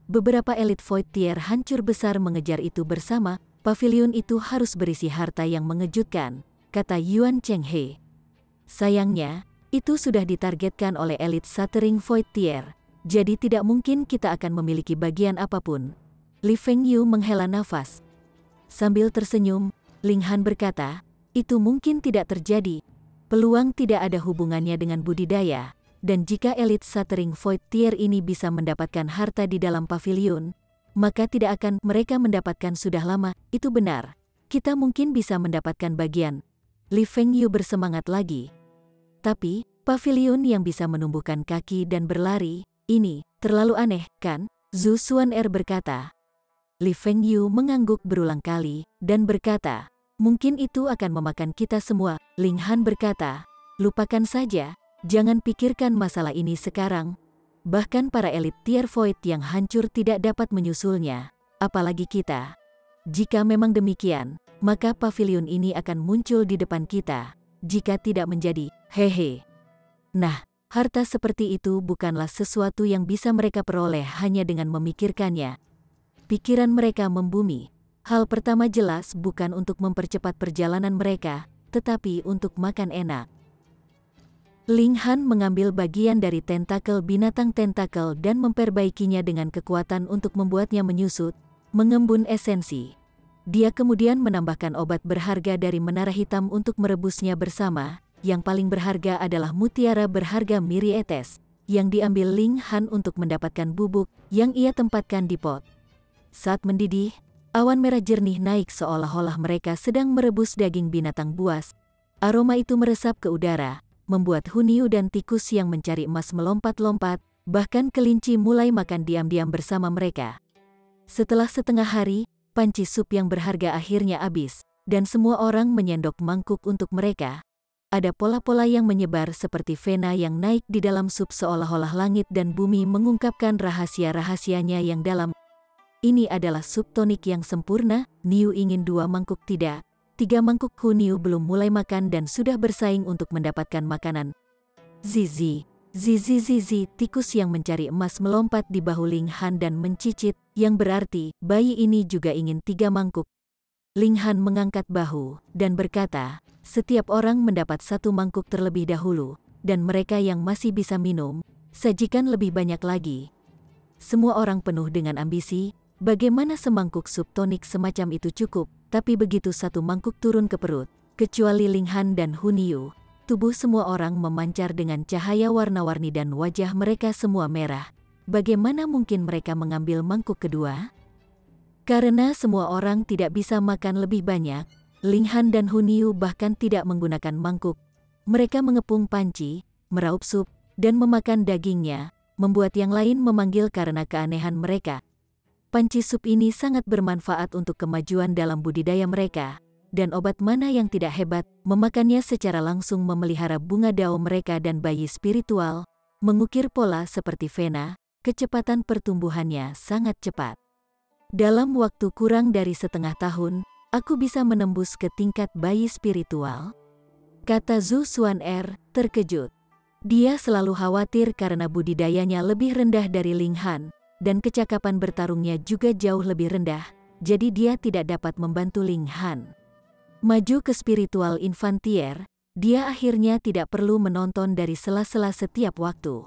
Beberapa elit Void tier hancur besar mengejar itu bersama. Paviliun itu harus berisi harta yang mengejutkan, kata Yuan Chenghe. Sayangnya, itu sudah ditargetkan oleh elit Shattering Void Tier, jadi tidak mungkin kita akan memiliki bagian apapun. Li Fengyu menghela nafas. Sambil tersenyum, Ling Han berkata, itu mungkin tidak terjadi. Peluang tidak ada hubungannya dengan budidaya, dan jika elit Shattering Void Tier ini bisa mendapatkan harta di dalam paviliun, maka tidak akan mereka mendapatkan sudah lama. Itu benar. Kita mungkin bisa mendapatkan bagian. Li Fengyu bersemangat lagi. Tapi, paviliun yang bisa menumbuhkan kaki dan berlari, ini terlalu aneh, kan? Zhu Xuan'er berkata. Li Fengyu mengangguk berulang kali dan berkata, mungkin itu akan memakan kita semua. Ling Han berkata, lupakan saja, jangan pikirkan masalah ini sekarang. Bahkan para elit tier Void yang hancur tidak dapat menyusulnya, apalagi kita. Jika memang demikian, maka paviliun ini akan muncul di depan kita, jika tidak menjadi, hehe. Nah, harta seperti itu bukanlah sesuatu yang bisa mereka peroleh hanya dengan memikirkannya. Pikiran mereka membumi. Hal pertama jelas bukan untuk mempercepat perjalanan mereka, tetapi untuk makan enak. Ling Han mengambil bagian dari tentakel binatang tentakel dan memperbaikinya dengan kekuatan untuk membuatnya menyusut, mengembun esensi. Dia kemudian menambahkan obat berharga dari menara hitam untuk merebusnya bersama. Yang paling berharga adalah mutiara berharga Mirietes, yang diambil Ling Han untuk mendapatkan bubuk yang ia tempatkan di pot. Saat mendidih, awan merah jernih naik seolah-olah mereka sedang merebus daging binatang buas. Aroma itu meresap ke udara, membuat Hunyu dan tikus yang mencari emas melompat-lompat, bahkan kelinci mulai makan diam-diam bersama mereka. Setelah setengah hari, panci sup yang berharga akhirnya habis, dan semua orang menyendok mangkuk untuk mereka. Ada pola-pola yang menyebar seperti vena yang naik di dalam sup seolah-olah langit dan bumi mengungkapkan rahasia-rahasianya yang dalam. Ini adalah sup tonik yang sempurna. Niu ingin 2 mangkuk tidak. 3 mangkuk. Hunyu belum mulai makan dan sudah bersaing untuk mendapatkan makanan. Zizi, zizi zizi, tikus yang mencari emas melompat di bahu Ling Han dan mencicit, yang berarti bayi ini juga ingin 3 mangkuk. Ling Han mengangkat bahu dan berkata, setiap orang mendapat 1 mangkuk terlebih dahulu, dan mereka yang masih bisa minum, sajikan lebih banyak lagi. Semua orang penuh dengan ambisi. Bagaimana semangkuk sup tonik semacam itu cukup, tapi begitu 1 mangkuk turun ke perut, kecuali Ling Han dan Hunyu, tubuh semua orang memancar dengan cahaya warna-warni dan wajah mereka semua merah. Bagaimana mungkin mereka mengambil mangkuk kedua? Karena semua orang tidak bisa makan lebih banyak, Ling Han dan Hunyu bahkan tidak menggunakan mangkuk. Mereka mengepung panci, meraup sup, dan memakan dagingnya, membuat yang lain memanggil karena keanehan mereka. Panci sup ini sangat bermanfaat untuk kemajuan dalam budidaya mereka, dan obat mana yang tidak hebat, memakannya secara langsung memelihara bunga dao mereka dan bayi spiritual, mengukir pola seperti vena, kecepatan pertumbuhannya sangat cepat. Dalam waktu kurang dari setengah tahun, aku bisa menembus ke tingkat bayi spiritual, kata Zhu Xuan'er, terkejut. Dia selalu khawatir karena budidayanya lebih rendah dari Ling Han, dan kecakapan bertarungnya juga jauh lebih rendah, jadi dia tidak dapat membantu Ling Han. Maju ke spiritual infantier, dia akhirnya tidak perlu menonton dari sela-sela setiap waktu.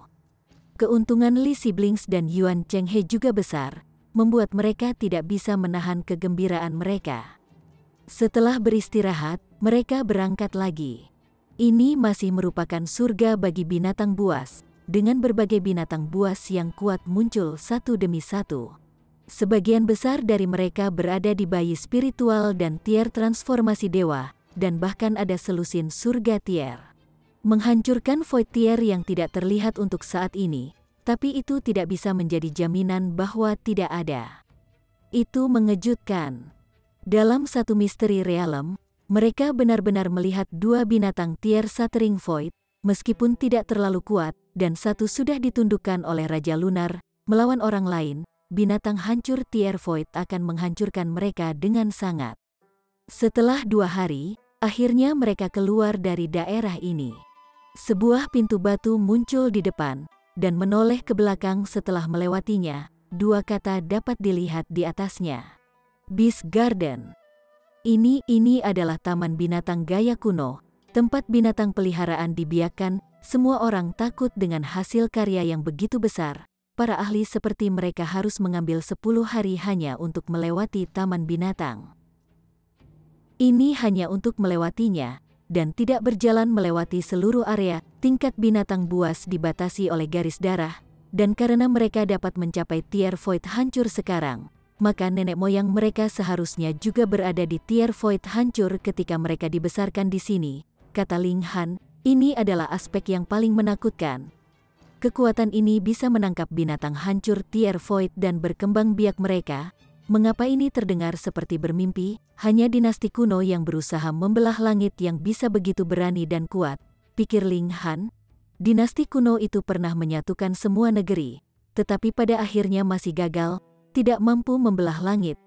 Keuntungan Li Siblings dan Yuan Chenghe juga besar, membuat mereka tidak bisa menahan kegembiraan mereka. Setelah beristirahat, mereka berangkat lagi. Ini masih merupakan surga bagi binatang buas. dengan berbagai binatang buas yang kuat muncul satu demi satu. Sebagian besar dari mereka berada di bayi spiritual dan tier transformasi dewa, dan bahkan ada selusin surga tier. Menghancurkan void tier yang tidak terlihat untuk saat ini, tapi itu tidak bisa menjadi jaminan bahwa tidak ada. Itu mengejutkan. Dalam satu misteri realm, mereka benar-benar melihat dua binatang tier Shattering Void, meskipun tidak terlalu kuat, dan satu sudah ditundukkan oleh Raja Lunar, melawan orang lain, binatang hancur tier Void akan menghancurkan mereka dengan sangat. Setelah 2 hari, akhirnya mereka keluar dari daerah ini. Sebuah pintu batu muncul di depan, dan menoleh ke belakang setelah melewatinya, 2 kata dapat dilihat di atasnya. Beast Garden. Ini adalah taman binatang gaya kuno, tempat binatang peliharaan dibiarkan, semua orang takut dengan hasil karya yang begitu besar. Para ahli seperti mereka harus mengambil 10 hari hanya untuk melewati taman binatang. Ini hanya untuk melewatinya, dan tidak berjalan melewati seluruh area. Tingkat binatang buas dibatasi oleh garis darah, dan karena mereka dapat mencapai tier void hancur sekarang, maka nenek moyang mereka seharusnya juga berada di tier void hancur ketika mereka dibesarkan di sini, kata Ling Han. Ini adalah aspek yang paling menakutkan. Kekuatan ini bisa menangkap binatang hancur tier void dan berkembang biak mereka. Mengapa ini terdengar seperti bermimpi? Hanya dinasti kuno yang berusaha membelah langit yang bisa begitu berani dan kuat, pikir Ling Han. Dinasti kuno itu pernah menyatukan semua negeri, tetapi pada akhirnya masih gagal, tidak mampu membelah langit.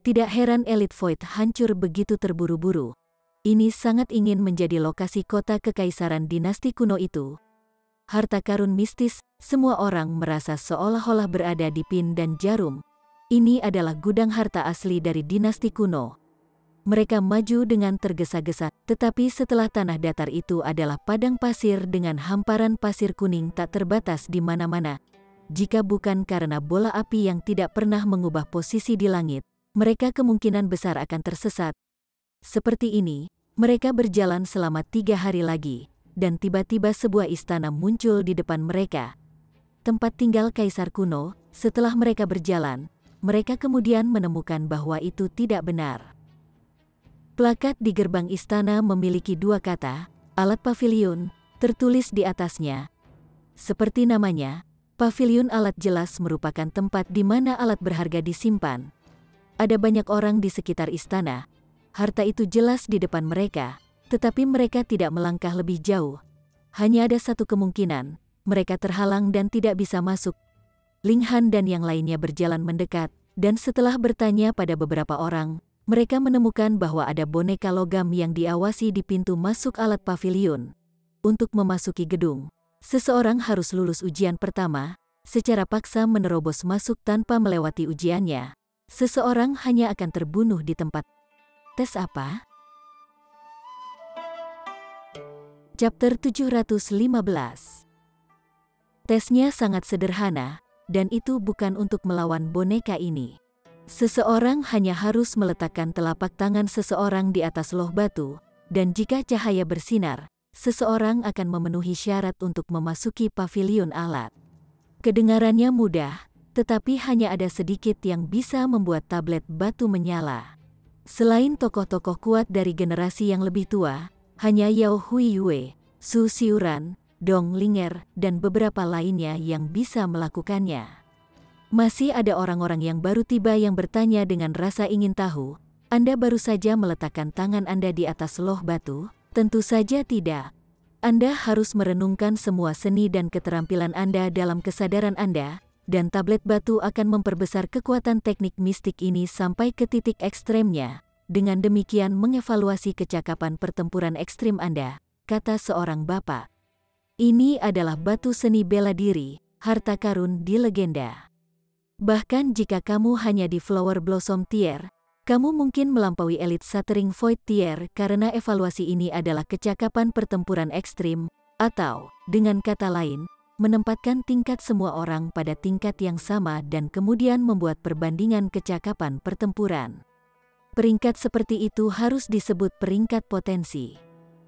Tidak heran elit void hancur begitu terburu-buru. Ini sangat ingin menjadi lokasi kota kekaisaran dinasti kuno itu. Harta karun mistis, semua orang merasa seolah-olah berada di Pin dan Jarum. Ini adalah gudang harta asli dari dinasti kuno. Mereka maju dengan tergesa-gesa, tetapi setelah tanah datar itu adalah padang pasir dengan hamparan pasir kuning tak terbatas di mana-mana. Jika bukan karena bola api yang tidak pernah mengubah posisi di langit, mereka kemungkinan besar akan tersesat. Seperti ini, mereka berjalan selama 3 hari lagi. Dan tiba-tiba sebuah istana muncul di depan mereka. Tempat tinggal kaisar kuno. Setelah mereka berjalan, mereka kemudian menemukan bahwa itu tidak benar. Plakat di gerbang istana memiliki 2 kata, alat pavilion, tertulis di atasnya. Seperti namanya, pavilion alat jelas merupakan tempat di mana alat berharga disimpan. Ada banyak orang di sekitar istana. Harta itu jelas di depan mereka. Tetapi mereka tidak melangkah lebih jauh. Hanya ada satu kemungkinan, mereka terhalang dan tidak bisa masuk. Ling Han dan yang lainnya berjalan mendekat, dan setelah bertanya pada beberapa orang, mereka menemukan bahwa ada boneka logam yang diawasi di pintu masuk alat pavilion. Untuk memasuki gedung, seseorang harus lulus ujian pertama, secara paksa menerobos masuk tanpa melewati ujiannya. Seseorang hanya akan terbunuh di tempat. Tes apa? Chapter 715. Tesnya sangat sederhana, dan itu bukan untuk melawan boneka ini. Seseorang hanya harus meletakkan telapak tangan seseorang di atas loh batu, dan jika cahaya bersinar, seseorang akan memenuhi syarat untuk memasuki pavilion alat. Kedengarannya mudah, tetapi hanya ada sedikit yang bisa membuat tablet batu menyala. Selain tokoh-tokoh kuat dari generasi yang lebih tua, hanya Yao Huiyue, Su Xiuran, Dong Linger, dan beberapa lainnya yang bisa melakukannya. Masih ada orang-orang yang baru tiba yang bertanya dengan rasa ingin tahu, Anda baru saja meletakkan tangan Anda di atas loh batu? Tentu saja tidak. Anda harus merenungkan semua seni dan keterampilan Anda dalam kesadaran Anda, dan tablet batu akan memperbesar kekuatan teknik mistik ini sampai ke titik ekstremnya. Dengan demikian mengevaluasi kecakapan pertempuran ekstrim Anda, kata seorang bapak. Ini adalah batu seni bela diri, harta karun di legenda. Bahkan jika kamu hanya di Flower Blossom tier, kamu mungkin melampaui elit Shattering Void tier karena evaluasi ini adalah kecakapan pertempuran ekstrim, atau, dengan kata lain, menempatkan tingkat semua orang pada tingkat yang sama dan kemudian membuat perbandingan kecakapan pertempuran. Peringkat seperti itu harus disebut peringkat potensi.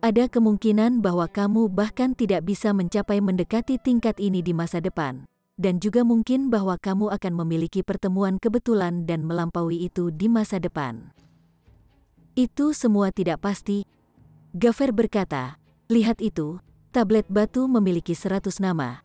Ada kemungkinan bahwa kamu bahkan tidak bisa mencapai mendekati tingkat ini di masa depan. Dan juga mungkin bahwa kamu akan memiliki pertemuan kebetulan dan melampaui itu di masa depan. Itu semua tidak pasti. Gaffer berkata, lihat itu, tablet batu memiliki 100 nama.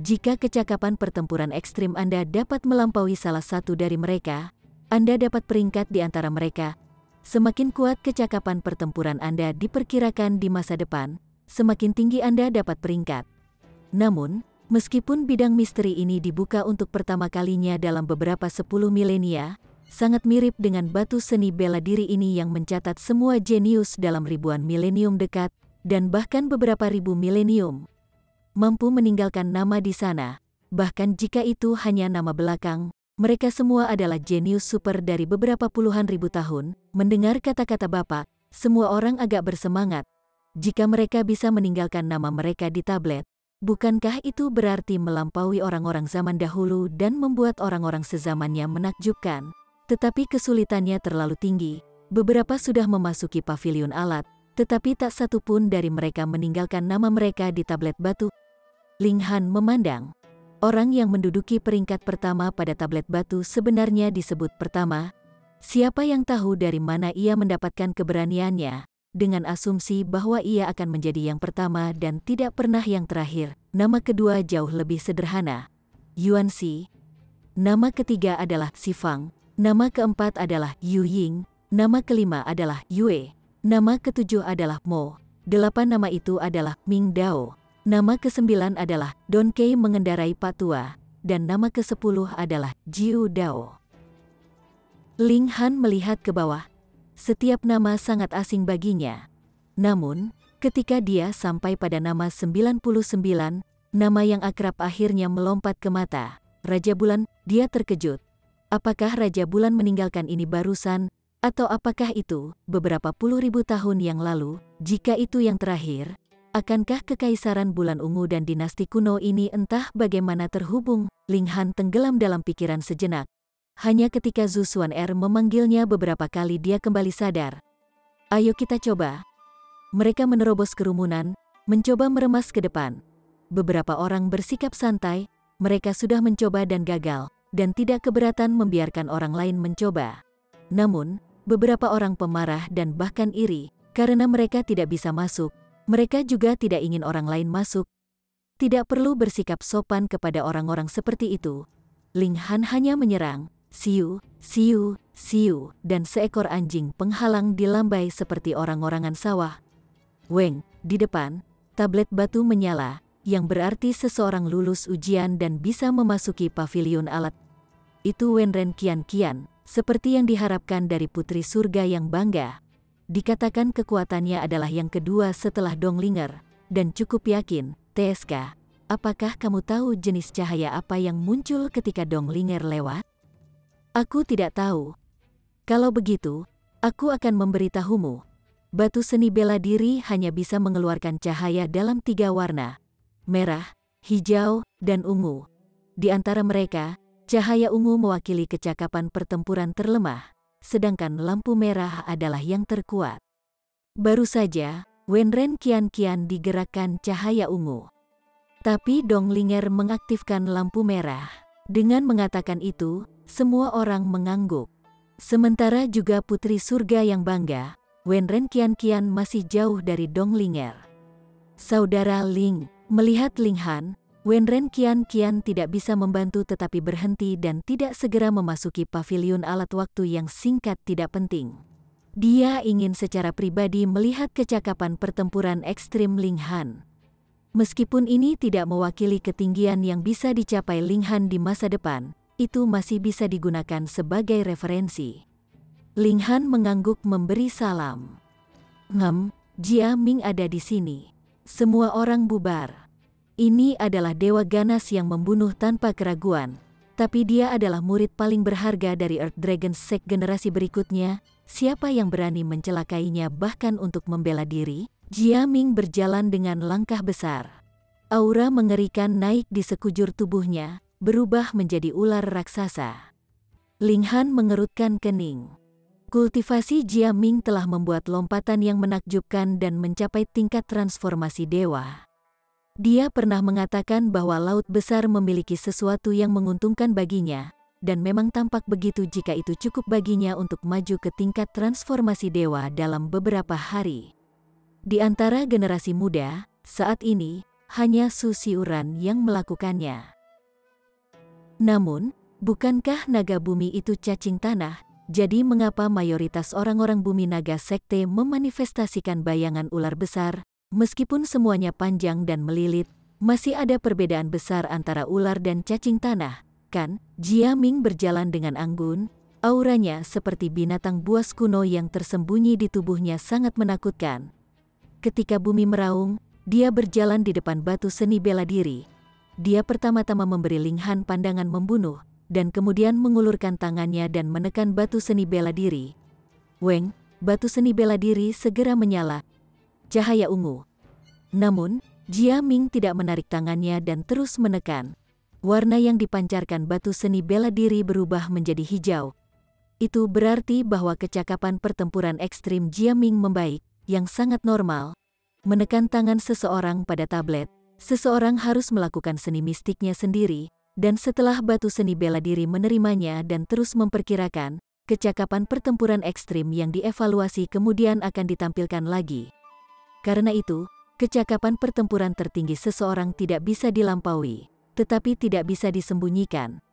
Jika kecakapan pertempuran ekstrim Anda dapat melampaui salah satu dari mereka, Anda dapat peringkat di antara mereka. Semakin kuat kecakapan pertempuran Anda diperkirakan di masa depan, semakin tinggi Anda dapat peringkat. Namun, meskipun bidang misteri ini dibuka untuk pertama kalinya dalam beberapa 10 milenia, sangat mirip dengan batu seni bela diri ini yang mencatat semua jenius dalam ribuan milenium dekat, dan bahkan beberapa ribu milenium, mampu meninggalkan nama di sana. Bahkan jika itu hanya nama belakang, mereka semua adalah jenius super dari beberapa puluhan ribu tahun. Mendengar kata-kata Bapak, semua orang agak bersemangat. Jika mereka bisa meninggalkan nama mereka di tablet, bukankah itu berarti melampaui orang-orang zaman dahulu dan membuat orang-orang sezamannya menakjubkan? Tetapi kesulitannya terlalu tinggi. Beberapa sudah memasuki pavilion alat, tetapi tak satu pun dari mereka meninggalkan nama mereka di tablet batu. Ling Han memandang. Orang yang menduduki peringkat pertama pada tablet batu sebenarnya disebut pertama. Siapa yang tahu dari mana ia mendapatkan keberaniannya? Dengan asumsi bahwa ia akan menjadi yang pertama dan tidak pernah yang terakhir. Nama kedua jauh lebih sederhana, Yuan Xi. Nama ketiga adalah Si Fang. Nama keempat adalah Yu Ying. Nama kelima adalah Yue. Nama ketujuh adalah Mo. 8 nama itu adalah Ming Dao. Nama ke-9 adalah Don Kei mengendarai Patua, dan nama ke-10 adalah Jiu Dao. Ling Han melihat ke bawah. Setiap nama sangat asing baginya. Namun, ketika dia sampai pada nama 99, nama yang akrab akhirnya melompat ke mata. Raja Bulan, dia terkejut. Apakah Raja Bulan meninggalkan ini barusan, atau apakah itu beberapa puluh ribu tahun yang lalu? Jika itu yang terakhir, akankah kekaisaran bulan ungu dan dinasti kuno ini entah bagaimana terhubung? Ling Han tenggelam dalam pikiran sejenak. Hanya ketika Zhu Xuan'er memanggilnya beberapa kali dia kembali sadar. Ayo kita coba. Mereka menerobos kerumunan, mencoba meremas ke depan. Beberapa orang bersikap santai, mereka sudah mencoba dan gagal, dan tidak keberatan membiarkan orang lain mencoba. Namun, beberapa orang pemarah dan bahkan iri, karena mereka tidak bisa masuk. Mereka juga tidak ingin orang lain masuk. Tidak perlu bersikap sopan kepada orang-orang seperti itu. Ling Han hanya menyerang, siu, siu, siu, dan seekor anjing penghalang dilambai seperti orang-orangan sawah. Weng, di depan, tablet batu menyala, yang berarti seseorang lulus ujian dan bisa memasuki pavilion alat. Itu Wenren Qian, seperti yang diharapkan dari putri surga yang bangga. Dikatakan kekuatannya adalah yang kedua setelah Donglinger, dan cukup yakin. TSK, apakah kamu tahu jenis cahaya apa yang muncul ketika Donglinger lewat? Aku tidak tahu. Kalau begitu, aku akan memberitahumu. Batu seni bela diri hanya bisa mengeluarkan cahaya dalam 3 warna, merah, hijau, dan ungu. Di antara mereka, cahaya ungu mewakili kecakapan pertempuran terlemah, sedangkan lampu merah adalah yang terkuat. Baru saja, Wenren Qian digerakkan cahaya ungu. Tapi Donglinger mengaktifkan lampu merah. Dengan mengatakan itu, semua orang mengangguk. Sementara juga putri surga yang bangga, Wenren Qian masih jauh dari Donglinger. Saudara Ling, melihat Ling Han, Wenren Qian tidak bisa membantu tetapi berhenti dan tidak segera memasuki pavilion alat. Waktu yang singkat tidak penting. Dia ingin secara pribadi melihat kecakapan pertempuran ekstrim Ling Han. Meskipun ini tidak mewakili ketinggian yang bisa dicapai Ling Han di masa depan, itu masih bisa digunakan sebagai referensi. Ling Han mengangguk memberi salam. Jia Ming ada di sini. Semua orang bubar. Ini adalah dewa ganas yang membunuh tanpa keraguan, tapi dia adalah murid paling berharga dari Earth Dragon Sect generasi berikutnya. Siapa yang berani mencelakainya bahkan untuk membela diri? Jia Ming berjalan dengan langkah besar. Aura mengerikan naik di sekujur tubuhnya, berubah menjadi ular raksasa. Ling Han mengerutkan kening. Kultivasi Jia Ming telah membuat lompatan yang menakjubkan dan mencapai tingkat transformasi dewa. Dia pernah mengatakan bahwa laut besar memiliki sesuatu yang menguntungkan baginya, dan memang tampak begitu jika itu cukup baginya untuk maju ke tingkat transformasi dewa dalam beberapa hari. Di antara generasi muda, saat ini, hanya Su Xiuran yang melakukannya. Namun, bukankah naga bumi itu cacing tanah? Jadi mengapa mayoritas orang-orang bumi naga sekte memanifestasikan bayangan ular besar? Meskipun semuanya panjang dan melilit, masih ada perbedaan besar antara ular dan cacing tanah, kan? Jia Ming berjalan dengan anggun, auranya seperti binatang buas kuno yang tersembunyi di tubuhnya sangat menakutkan. Ketika bumi meraung, dia berjalan di depan batu seni bela diri. Dia pertama-tama memberi Ling Han pandangan membunuh, dan kemudian mengulurkan tangannya dan menekan batu seni bela diri. Weng, batu seni bela diri segera menyala. Cahaya ungu. Namun, Jia Ming tidak menarik tangannya dan terus menekan. Warna yang dipancarkan batu seni bela diri berubah menjadi hijau. Itu berarti bahwa kecakapan pertempuran ekstrim Jia Ming membaik, yang sangat normal. Menekan tangan seseorang pada tablet, seseorang harus melakukan seni mistiknya sendiri, dan setelah batu seni bela diri menerimanya dan terus memperkirakan, kecakapan pertempuran ekstrim yang dievaluasi kemudian akan ditampilkan lagi. Karena itu, kecakapan pertempuran tertinggi seseorang tidak bisa dilampaui, tetapi tidak bisa disembunyikan.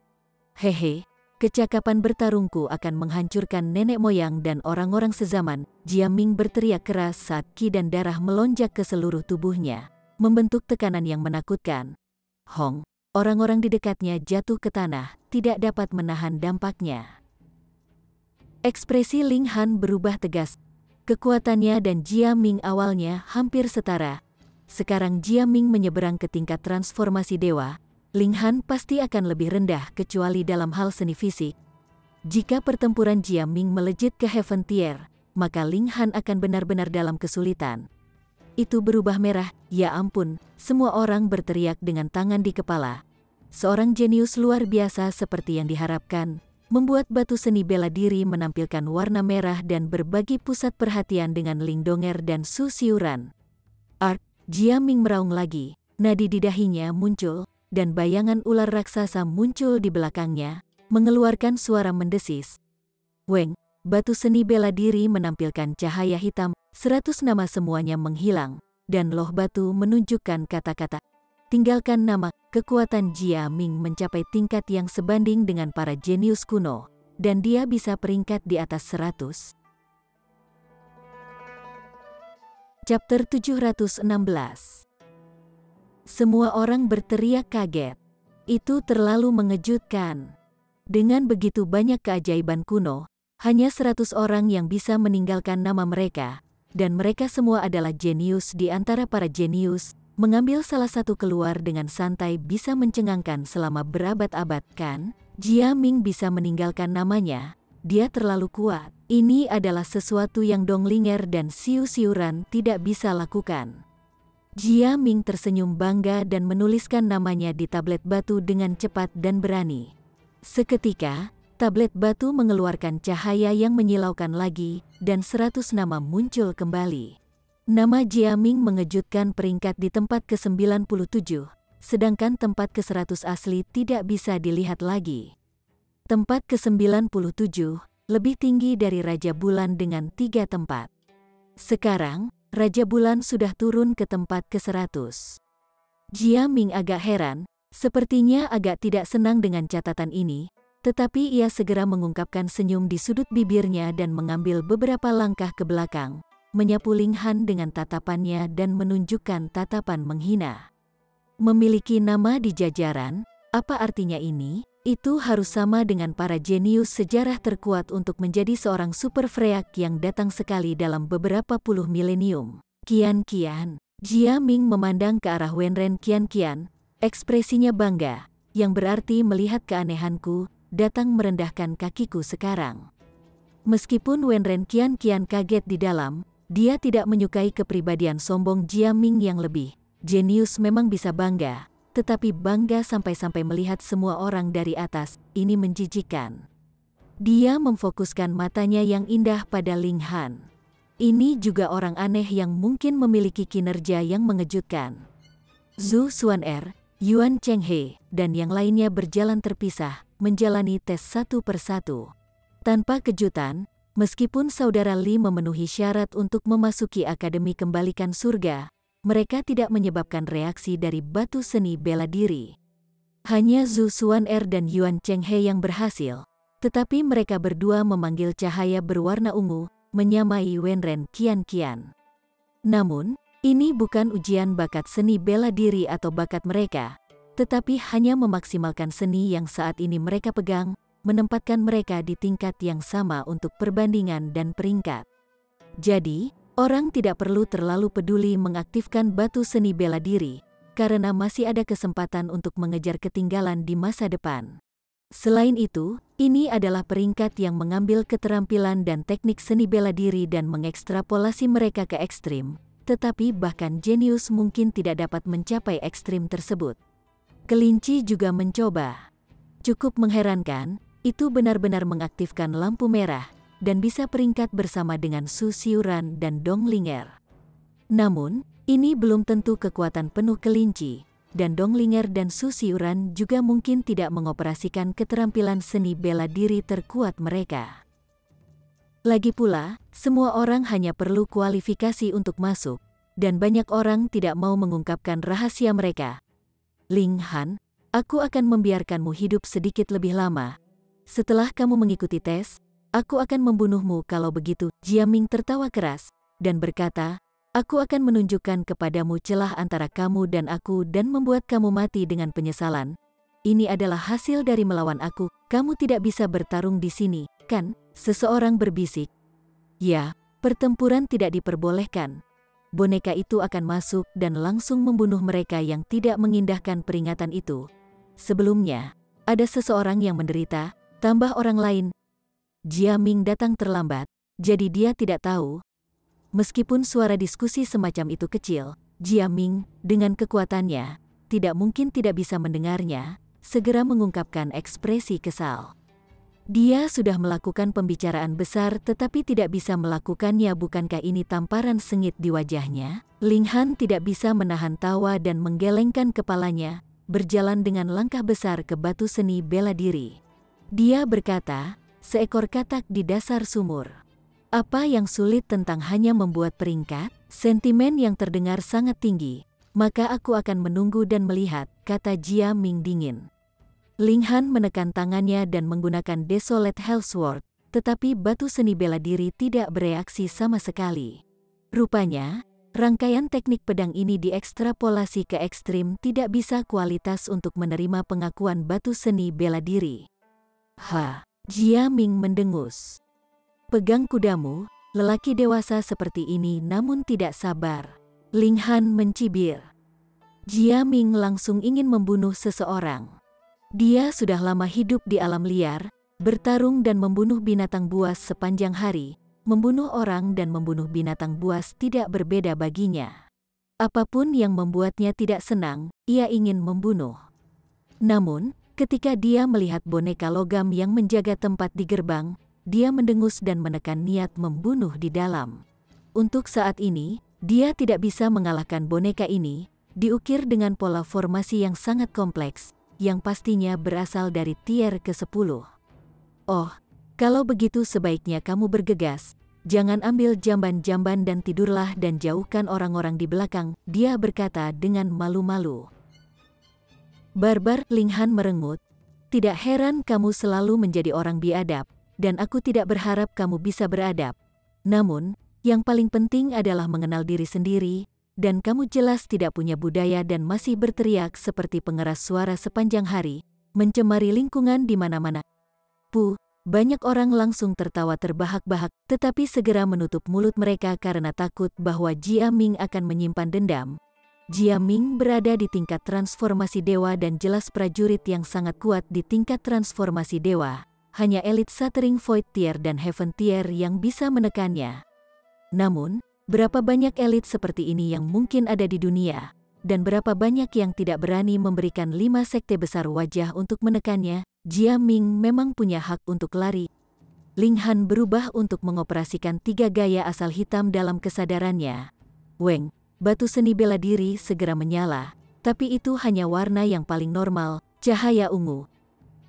Hehe, kecakapan bertarungku akan menghancurkan nenek moyang dan orang-orang sezaman. Jia Ming berteriak keras saat ki dan darah melonjak ke seluruh tubuhnya, membentuk tekanan yang menakutkan. Hong. Orang-orang di dekatnya jatuh ke tanah, tidak dapat menahan dampaknya. Ekspresi Ling Han berubah tegas. Kekuatannya dan Jia Ming awalnya hampir setara. Sekarang Jia Ming menyeberang ke tingkat transformasi dewa. Ling Han pasti akan lebih rendah kecuali dalam hal seni fisik. Jika pertempuran Jia Ming melejit ke Heaven Tier, maka Ling Han akan benar-benar dalam kesulitan. Itu berubah merah, ya ampun, semua orang berteriak dengan tangan di kepala. Seorang jenius luar biasa seperti yang diharapkan, membuat batu seni bela diri menampilkan warna merah dan berbagi pusat perhatian dengan Ling Donger dan Su Xiuran. Ark, Jia Ming meraung lagi, nadi di dahinya muncul, dan bayangan ular raksasa muncul di belakangnya, mengeluarkan suara mendesis. Weng, batu seni bela diri menampilkan cahaya hitam. 100 nama semuanya menghilang, dan loh batu menunjukkan kata-kata. Tinggalkan nama, kekuatan Jia Ming mencapai tingkat yang sebanding dengan para jenius kuno, dan dia bisa peringkat di atas 100. Chapter 716. Semua orang berteriak kaget. Itu terlalu mengejutkan. Dengan begitu banyak keajaiban kuno, hanya 100 orang yang bisa meninggalkan nama mereka. Dan mereka semua adalah jenius di antara para jenius, mengambil salah satu keluar dengan santai bisa mencengangkan selama berabad-abad, kan? Jia Ming bisa meninggalkan namanya, dia terlalu kuat. Ini adalah sesuatu yang Dong Ling'er dan Su Xiuran tidak bisa lakukan. Jia Ming tersenyum bangga dan menuliskan namanya di tablet batu dengan cepat dan berani. Seketika, tablet batu mengeluarkan cahaya yang menyilaukan lagi, dan 100 nama muncul kembali. Nama Jia Ming mengejutkan peringkat di tempat ke-97, sedangkan tempat ke-100 asli tidak bisa dilihat lagi. Tempat ke-97, lebih tinggi dari Raja Bulan dengan 3 tempat. Sekarang, Raja Bulan sudah turun ke tempat ke-100. Jia Ming agak heran, sepertinya agak tidak senang dengan catatan ini, tetapi ia segera mengungkapkan senyum di sudut bibirnya dan mengambil beberapa langkah ke belakang, menyapu Ling Han dengan tatapannya dan menunjukkan tatapan menghina. Memiliki nama di jajaran, apa artinya ini? Itu harus sama dengan para jenius sejarah terkuat untuk menjadi seorang super freak yang datang sekali dalam beberapa puluh milenium. Kian, Jia Ming memandang ke arah Wenren Kian, ekspresinya bangga, yang berarti melihat keanehanku, datang merendahkan kakiku sekarang. Meskipun Wenren Kian kaget di dalam, dia tidak menyukai kepribadian sombong Jia Ming yang lebih. Jenius memang bisa bangga, tetapi bangga sampai-sampai melihat semua orang dari atas, ini menjijikkan. Dia memfokuskan matanya yang indah pada Ling Han. Ini juga orang aneh yang mungkin memiliki kinerja yang mengejutkan. Zhu Xuan'er, Yuan Chenghe, dan yang lainnya berjalan terpisah, menjalani tes satu persatu. Tanpa kejutan, meskipun saudara Li memenuhi syarat untuk memasuki Akademi Kembalikan Surga, mereka tidak menyebabkan reaksi dari batu seni bela diri. Hanya Zhu Xuan'er dan Yuan Chenghe yang berhasil, tetapi mereka berdua memanggil cahaya berwarna ungu, menyamai Wenren Qian. Namun, ini bukan ujian bakat seni bela diri atau bakat mereka, tetapi hanya memaksimalkan seni yang saat ini mereka pegang, menempatkan mereka di tingkat yang sama untuk perbandingan dan peringkat. Jadi, orang tidak perlu terlalu peduli mengaktifkan batu seni bela diri, karena masih ada kesempatan untuk mengejar ketinggalan di masa depan. Selain itu, ini adalah peringkat yang mengambil keterampilan dan teknik seni bela diri dan mengekstrapolasi mereka ke ekstrim, tetapi bahkan jenius mungkin tidak dapat mencapai ekstrim tersebut. Kelinci juga mencoba. Cukup mengherankan, itu benar-benar mengaktifkan lampu merah, dan bisa peringkat bersama dengan Su Xiuran dan Dong Ling'er. Namun, ini belum tentu kekuatan penuh kelinci, dan Dong Ling'er dan Su Xiuran juga mungkin tidak mengoperasikan keterampilan seni bela diri terkuat mereka. Lagi pula, semua orang hanya perlu kualifikasi untuk masuk, dan banyak orang tidak mau mengungkapkan rahasia mereka. Ling Han, aku akan membiarkanmu hidup sedikit lebih lama. Setelah kamu mengikuti tes, aku akan membunuhmu kalau begitu. Jia Ming tertawa keras, dan berkata, aku akan menunjukkan kepadamu celah antara kamu dan aku dan membuat kamu mati dengan penyesalan. Ini adalah hasil dari melawan aku. Kamu tidak bisa bertarung di sini, kan? Seseorang berbisik. Ya, pertempuran tidak diperbolehkan. Boneka itu akan masuk dan langsung membunuh mereka yang tidak mengindahkan peringatan itu. Sebelumnya, ada seseorang yang menderita, tambah orang lain. Jia Ming datang terlambat, jadi dia tidak tahu. Meskipun suara diskusi semacam itu kecil, Jia Ming, dengan kekuatannya, tidak mungkin tidak bisa mendengarnya, segera mengungkapkan ekspresi kesal. Dia sudah melakukan pembicaraan besar tetapi tidak bisa melakukannya. Bukankah ini tamparan sengit di wajahnya? Ling Han tidak bisa menahan tawa dan menggelengkan kepalanya, berjalan dengan langkah besar ke batu seni bela diri. Dia berkata, seekor katak di dasar sumur. Apa yang sulit tentang hanya membuat peringkat? Sentimen yang terdengar sangat tinggi. Maka aku akan menunggu dan melihat, kata Jia Ming dingin. Ling Han menekan tangannya dan menggunakan Desolate Hellsword, tetapi batu seni bela diri tidak bereaksi sama sekali. Rupanya, rangkaian teknik pedang ini diekstrapolasi ke ekstrim tidak bisa kualitas untuk menerima pengakuan batu seni bela diri. Jia Ming mendengus. Pegang kudamu, lelaki dewasa seperti ini namun tidak sabar. Ling Han mencibir. Jia Ming langsung ingin membunuh seseorang. Dia sudah lama hidup di alam liar, bertarung dan membunuh binatang buas sepanjang hari. Membunuh orang dan membunuh binatang buas tidak berbeda baginya. Apapun yang membuatnya tidak senang, ia ingin membunuh. Namun, ketika dia melihat boneka logam yang menjaga tempat di gerbang, dia mendengus dan menekan niat membunuh di dalam. Untuk saat ini, dia tidak bisa mengalahkan boneka ini, diukir dengan pola formasi yang sangat kompleks, yang pastinya berasal dari tier ke-10. Oh, kalau begitu sebaiknya kamu bergegas, jangan ambil jamban-jamban dan tidurlah dan jauhkan orang-orang di belakang, dia berkata dengan malu-malu. Barbar, Ling Han merengut, tidak heran kamu selalu menjadi orang biadab. Dan aku tidak berharap kamu bisa beradab. Namun, yang paling penting adalah mengenal diri sendiri, dan kamu jelas tidak punya budaya dan masih berteriak seperti pengeras suara sepanjang hari, mencemari lingkungan di mana-mana. Banyak orang langsung tertawa terbahak-bahak, tetapi segera menutup mulut mereka karena takut bahwa Jia Ming akan menyimpan dendam. Jia Ming berada di tingkat transformasi dewa dan jelas prajurit yang sangat kuat di tingkat transformasi dewa. Hanya elit Shattering Void Tier dan Heaven Tier yang bisa menekannya. Namun, berapa banyak elit seperti ini yang mungkin ada di dunia, dan berapa banyak yang tidak berani memberikan 5 sekte besar wajah untuk menekannya? Jia Ming memang punya hak untuk lari. Ling Han berubah untuk mengoperasikan 3 gaya asal hitam dalam kesadarannya. Weng, batu seni bela diri segera menyala, tapi itu hanya warna yang paling normal, cahaya ungu.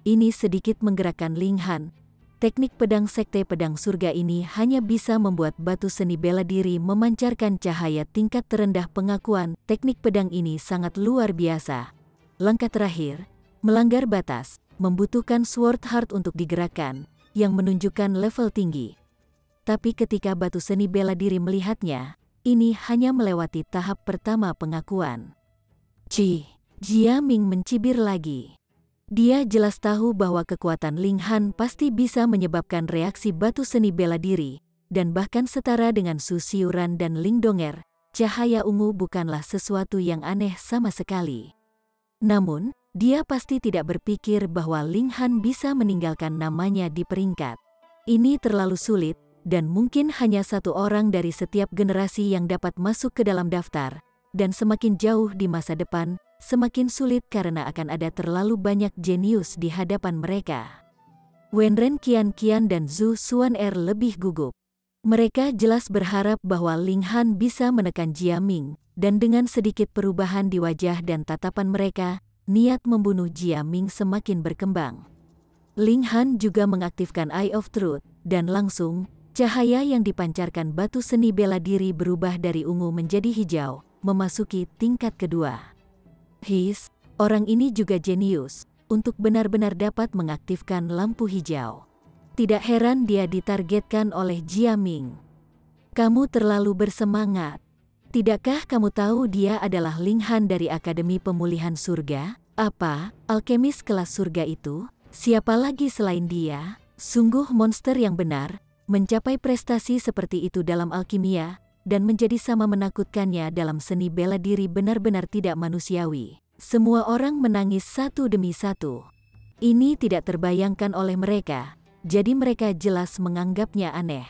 Ini sedikit menggerakkan Ling Han. Teknik pedang sekte pedang surga ini hanya bisa membuat batu seni bela diri memancarkan cahaya tingkat terendah. Pengakuan teknik pedang ini sangat luar biasa. Langkah terakhir, melanggar batas, membutuhkan Sword Heart untuk digerakkan, yang menunjukkan level tinggi. Tapi ketika batu seni bela diri melihatnya, ini hanya melewati tahap pertama pengakuan. Jia Ming mencibir lagi. Dia jelas tahu bahwa kekuatan Ling Han pasti bisa menyebabkan reaksi batu seni bela diri, dan bahkan setara dengan Su Xiuran dan Ling Donger. Cahaya ungu bukanlah sesuatu yang aneh sama sekali. Namun, dia pasti tidak berpikir bahwa Ling Han bisa meninggalkan namanya di peringkat. Ini terlalu sulit, dan mungkin hanya satu orang dari setiap generasi yang dapat masuk ke dalam daftar, dan semakin jauh di masa depan, semakin sulit karena akan ada terlalu banyak jenius di hadapan mereka. Wenren Qian dan Zhu Xuan'er lebih gugup. Mereka jelas berharap bahwa Ling Han bisa menekan Jia Ming, dan dengan sedikit perubahan di wajah dan tatapan mereka, niat membunuh Jia Ming semakin berkembang. Ling Han juga mengaktifkan Eye of Truth, dan langsung, cahaya yang dipancarkan batu seni bela diri berubah dari ungu menjadi hijau, memasuki tingkat kedua. Orang ini juga jenius, untuk benar-benar dapat mengaktifkan lampu hijau. Tidak heran dia ditargetkan oleh Jia Ming. Kamu terlalu bersemangat. Tidakkah kamu tahu dia adalah Ling Han dari Akademi Pemulihan Surga? Apa, alkemis kelas surga itu? Siapa lagi selain dia? Sungguh monster yang benar, mencapai prestasi seperti itu dalam alkimia, dan menjadi sama menakutkannya dalam seni bela diri benar-benar tidak manusiawi. Semua orang menangis satu demi satu. Ini tidak terbayangkan oleh mereka, jadi mereka jelas menganggapnya aneh.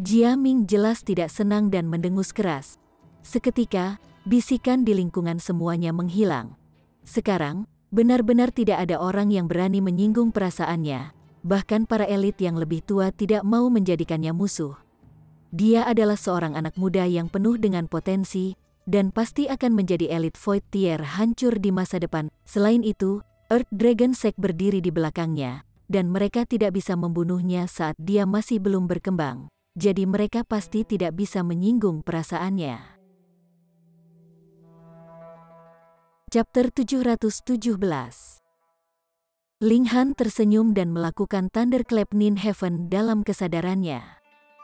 Jia Ming jelas tidak senang dan mendengus keras. Seketika, bisikan di lingkungan semuanya menghilang. Sekarang, benar-benar tidak ada orang yang berani menyinggung perasaannya, bahkan para elit yang lebih tua tidak mau menjadikannya musuh. Dia adalah seorang anak muda yang penuh dengan potensi, dan pasti akan menjadi elit Void Tier hancur di masa depan. Selain itu, Earth Dragon Sect berdiri di belakangnya, dan mereka tidak bisa membunuhnya saat dia masih belum berkembang. Jadi mereka pasti tidak bisa menyinggung perasaannya. Chapter 717. Ling Han tersenyum dan melakukan Thunderclap Nin Heaven dalam kesadarannya.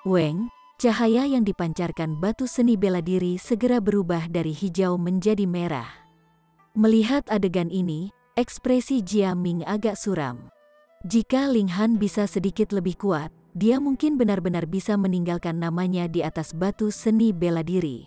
Weng, cahaya yang dipancarkan batu seni bela diri segera berubah dari hijau menjadi merah. Melihat adegan ini, ekspresi Jia Ming agak suram. Jika Ling Han bisa sedikit lebih kuat, dia mungkin benar-benar bisa meninggalkan namanya di atas batu seni bela diri.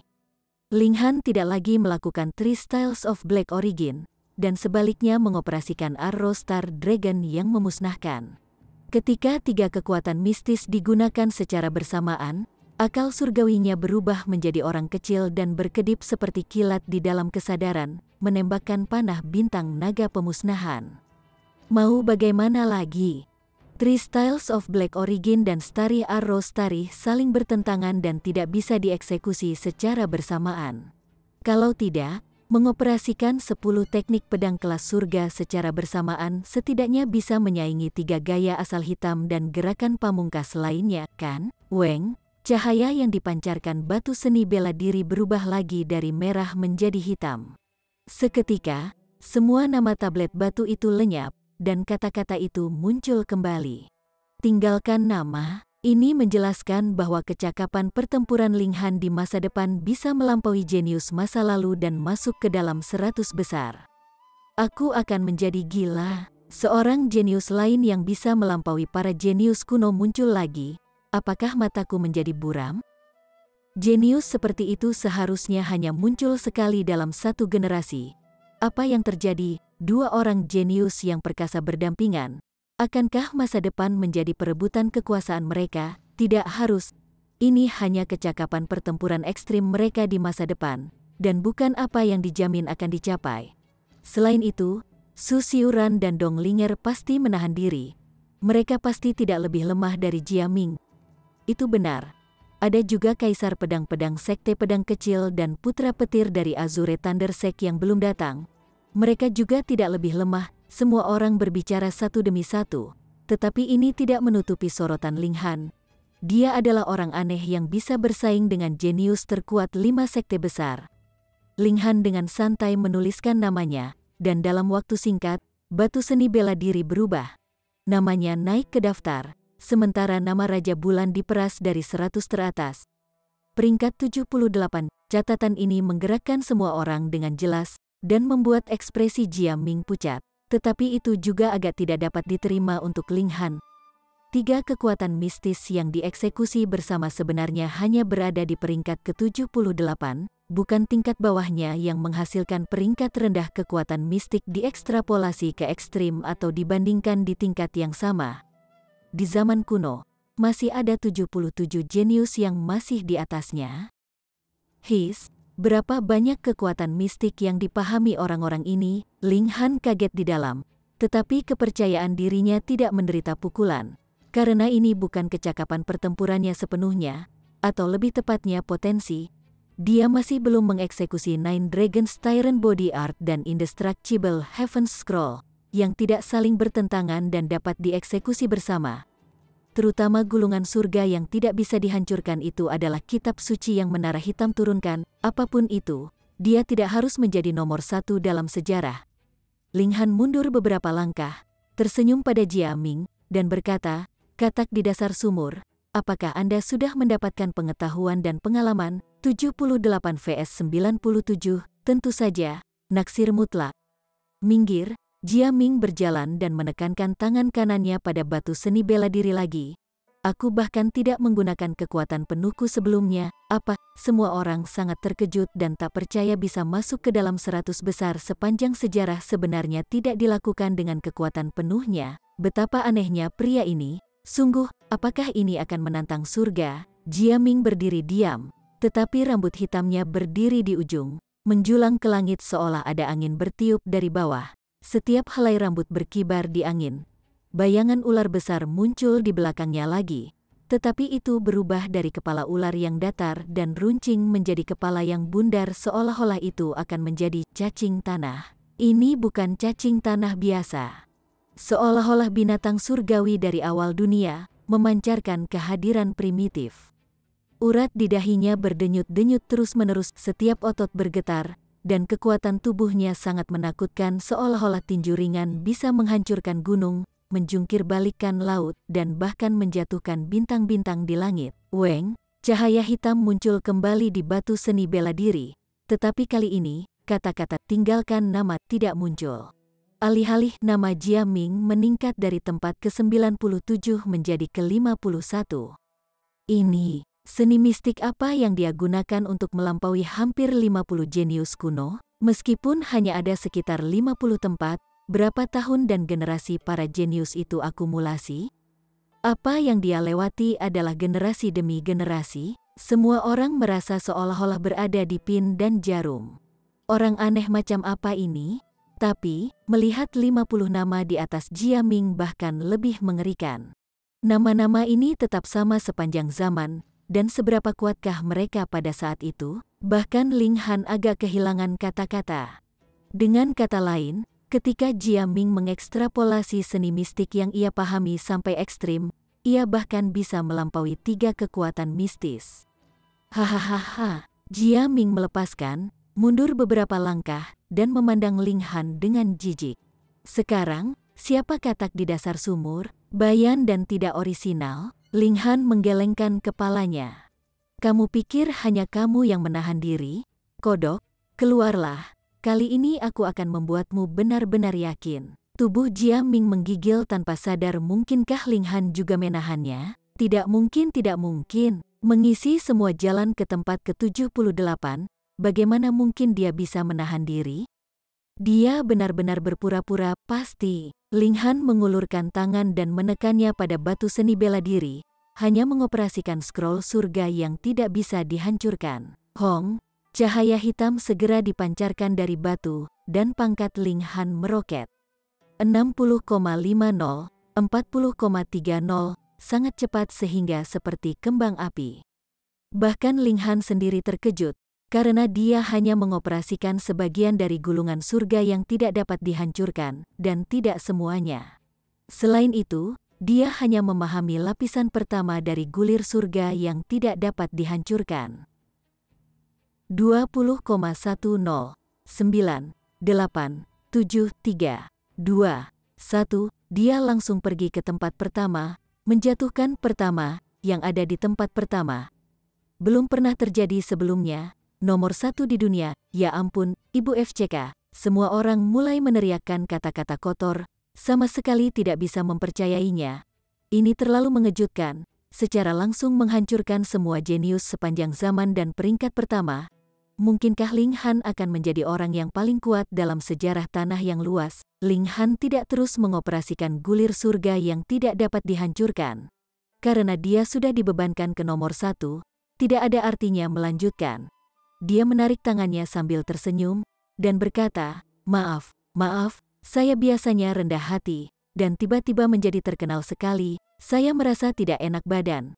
Ling Han tidak lagi melakukan Three Styles of Black Origin, dan sebaliknya mengoperasikan Arrow Star Dragon yang memusnahkan. Ketika 3 kekuatan mistis digunakan secara bersamaan, akal surgawinya berubah menjadi orang kecil dan berkedip seperti kilat di dalam kesadaran, menembakkan panah bintang naga pemusnahan. Mau bagaimana lagi? Three Styles of Black Origin dan Starry Arrow Starry saling bertentangan dan tidak bisa dieksekusi secara bersamaan. Kalau tidak, mengoperasikan 10 teknik pedang kelas surga secara bersamaan setidaknya bisa menyaingi 3 gaya asal hitam dan gerakan pamungkas lainnya, kan? Weng, cahaya yang dipancarkan batu seni bela diri berubah lagi dari merah menjadi hitam. Seketika, semua nama tablet batu itu lenyap, dan kata-kata itu muncul kembali. Tinggalkan nama. Ini menjelaskan bahwa kecakapan pertempuran Ling Han di masa depan bisa melampaui jenius masa lalu dan masuk ke dalam 100 besar. Aku akan menjadi gila. Seorang jenius lain yang bisa melampaui para jenius kuno muncul lagi. Apakah mataku menjadi buram? Jenius seperti itu seharusnya hanya muncul sekali dalam satu generasi. Apa yang terjadi? 2 orang jenius yang perkasa berdampingan. Akankah masa depan menjadi perebutan kekuasaan mereka? Tidak harus. Ini hanya kecakapan pertempuran ekstrim mereka di masa depan, dan bukan apa yang dijamin akan dicapai. Selain itu, Su Xiuran dan Dong Linger pasti menahan diri. Mereka pasti tidak lebih lemah dari Jia Ming. Itu benar. Ada juga Kaisar Pedang-Pedang Sekte Pedang Kecil dan Putra Petir dari Azure Thunder Sect yang belum datang. Mereka juga tidak lebih lemah, semua orang berbicara satu demi satu. Tetapi ini tidak menutupi sorotan Ling Han. Dia adalah orang aneh yang bisa bersaing dengan jenius terkuat 5 sekte besar. Ling Han dengan santai menuliskan namanya, dan dalam waktu singkat, batu seni bela diri berubah. Namanya naik ke daftar. Sementara nama Raja Bulan diperas dari 100 teratas. Peringkat 78, catatan ini menggerakkan semua orang dengan jelas dan membuat ekspresi Jia Ming pucat. Tetapi itu juga agak tidak dapat diterima untuk Ling Han. 3 kekuatan mistis yang dieksekusi bersama sebenarnya hanya berada di peringkat ke-78, bukan tingkat bawahnya yang menghasilkan peringkat rendah kekuatan mistik diekstrapolasi ke ekstrim atau dibandingkan di tingkat yang sama. Di zaman kuno, masih ada 77 jenius yang masih di atasnya. Berapa banyak kekuatan mistik yang dipahami orang-orang ini? Ling Han kaget di dalam, tetapi kepercayaan dirinya tidak menderita pukulan. Karena ini bukan kecakapan pertempurannya sepenuhnya, atau lebih tepatnya potensi. Dia masih belum mengeksekusi Nine Dragons Tyrant Body Art dan Indestructible Heaven's Scroll, yang tidak saling bertentangan dan dapat dieksekusi bersama. Terutama gulungan surga yang tidak bisa dihancurkan itu adalah kitab suci yang Menara Hitam turunkan. Apapun itu, dia tidak harus menjadi nomor 1 dalam sejarah. Ling Han mundur beberapa langkah, tersenyum pada Jia Ming, dan berkata, "Katak di dasar sumur, apakah Anda sudah mendapatkan pengetahuan dan pengalaman?" 78 vs 97, tentu saja, naksir mutlak. Minggir. Jia Ming berjalan dan menekankan tangan kanannya pada batu seni bela diri lagi. Aku bahkan tidak menggunakan kekuatan penuhku sebelumnya. Apa? Semua orang sangat terkejut dan tak percaya bisa masuk ke dalam 100 besar sepanjang sejarah sebenarnya tidak dilakukan dengan kekuatan penuhnya. Betapa anehnya pria ini. Sungguh, apakah ini akan menantang surga? Jia Ming berdiri diam, tetapi rambut hitamnya berdiri di ujung, menjulang ke langit seolah ada angin bertiup dari bawah. Setiap helai rambut berkibar di angin. Bayangan ular besar muncul di belakangnya lagi. Tetapi itu berubah dari kepala ular yang datar dan runcing menjadi kepala yang bundar seolah-olah itu akan menjadi cacing tanah. Ini bukan cacing tanah biasa. Seolah-olah binatang surgawi dari awal dunia, memancarkan kehadiran primitif. Urat di dahinya berdenyut-denyut terus-menerus, setiap otot bergetar, dan kekuatan tubuhnya sangat menakutkan seolah-olah tinju ringan bisa menghancurkan gunung, menjungkir balikkan laut, dan bahkan menjatuhkan bintang-bintang di langit. Weng, cahaya hitam muncul kembali di batu seni bela diri. Tetapi kali ini, kata-kata tinggalkan nama tidak muncul. Alih-alih nama Jia Ming meningkat dari tempat ke-97 menjadi ke-51. Ini seni mistik apa yang dia gunakan untuk melampaui hampir 50 jenius kuno? Meskipun hanya ada sekitar 50 tempat, berapa tahun dan generasi para jenius itu akumulasi? Apa yang dia lewati adalah generasi demi generasi. Semua orang merasa seolah-olah berada di pin dan jarum. Orang aneh macam apa ini? Tapi, melihat 50 nama di atas Jia Ming bahkan lebih mengerikan. Nama-nama ini tetap sama sepanjang zaman. Dan seberapa kuatkah mereka pada saat itu? Bahkan Ling Han agak kehilangan kata-kata. Dengan kata lain, ketika Jia Ming mengekstrapolasi seni mistik yang ia pahami sampai ekstrim, ia bahkan bisa melampaui 3 kekuatan mistis. Hahaha, Jia Ming melepaskan, mundur beberapa langkah, dan memandang Ling Han dengan jijik. Sekarang, siapa katak di dasar sumur? Bayan dan tidak orisinal? Ling Han menggelengkan kepalanya. Kamu pikir hanya kamu yang menahan diri? Kodok, keluarlah. Kali ini aku akan membuatmu benar-benar yakin. Tubuh Jia Ming menggigil tanpa sadar. Mungkinkah Ling Han juga menahannya? Tidak mungkin, tidak mungkin. Mengisi semua jalan ke tempat ke-78, bagaimana mungkin dia bisa menahan diri? Dia benar-benar berpura-pura, pasti. Ling Han mengulurkan tangan dan menekannya pada batu seni bela diri, hanya mengoperasikan scroll surga yang tidak bisa dihancurkan. Hong, cahaya hitam segera dipancarkan dari batu, dan pangkat Ling Han meroket. 60,50, 40,30, sangat cepat sehingga seperti kembang api. Bahkan Ling Han sendiri terkejut, karena dia hanya mengoperasikan sebagian dari gulungan surga yang tidak dapat dihancurkan, dan tidak semuanya. Selain itu, dia hanya memahami lapisan pertama dari gulir surga yang tidak dapat dihancurkan. 20,10, 9, 8, 7, 3, 2, 1, dia langsung pergi ke tempat pertama, menjatuhkan pertama, yang ada di tempat pertama. Belum pernah terjadi sebelumnya, nomor 1 di dunia, ya ampun, Ibu FCK, semua orang mulai meneriakkan kata-kata kotor, sama sekali tidak bisa mempercayainya. Ini terlalu mengejutkan, secara langsung menghancurkan semua jenius sepanjang zaman dan peringkat pertama. Mungkinkah Ling Han akan menjadi orang yang paling kuat dalam sejarah tanah yang luas? Ling Han tidak terus mengoperasikan gulir surga yang tidak dapat dihancurkan. Karena dia sudah dibebankan ke nomor 1, tidak ada artinya melanjutkan. Dia menarik tangannya sambil tersenyum, dan berkata, maaf, saya biasanya rendah hati, dan tiba-tiba menjadi terkenal sekali, saya merasa tidak enak badan.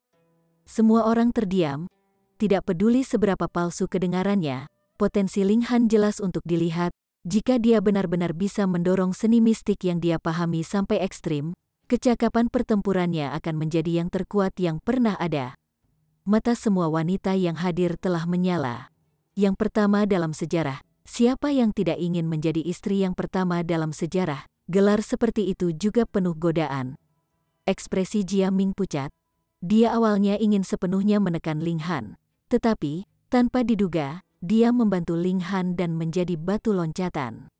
Semua orang terdiam. Tidak peduli seberapa palsu kedengarannya, potensi Ling Han jelas untuk dilihat. Jika dia benar-benar bisa mendorong seni mistik yang dia pahami sampai ekstrim, kecakapan pertempurannya akan menjadi yang terkuat yang pernah ada. Mata semua wanita yang hadir telah menyala. Yang pertama dalam sejarah, siapa yang tidak ingin menjadi istri yang pertama dalam sejarah? Gelar seperti itu juga penuh godaan. Ekspresi Jia Ming pucat. Dia awalnya ingin sepenuhnya menekan Ling Han. Tetapi, tanpa diduga, dia membantu Ling Han dan menjadi batu loncatan.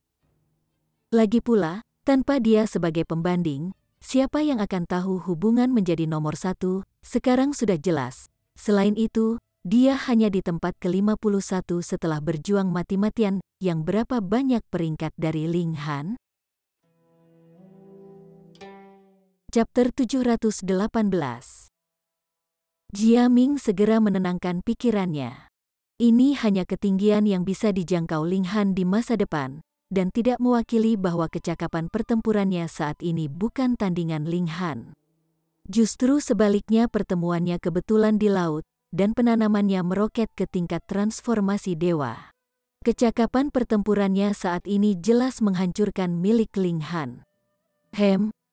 Lagi pula, tanpa dia sebagai pembanding, siapa yang akan tahu hubungan menjadi nomor 1, sekarang sudah jelas. Selain itu, dia hanya di tempat ke-51 setelah berjuang mati-matian, yang berapa banyak peringkat dari Ling Han? Chapter 718. Jia Ming segera menenangkan pikirannya. Ini hanya ketinggian yang bisa dijangkau Ling Han di masa depan, dan tidak mewakili bahwa kecakapan pertempurannya saat ini bukan tandingan Ling Han. Justru sebaliknya pertemuannya kebetulan di laut, dan penanamannya meroket ke tingkat transformasi dewa. Kecakapan pertempurannya saat ini jelas menghancurkan milik Ling Han.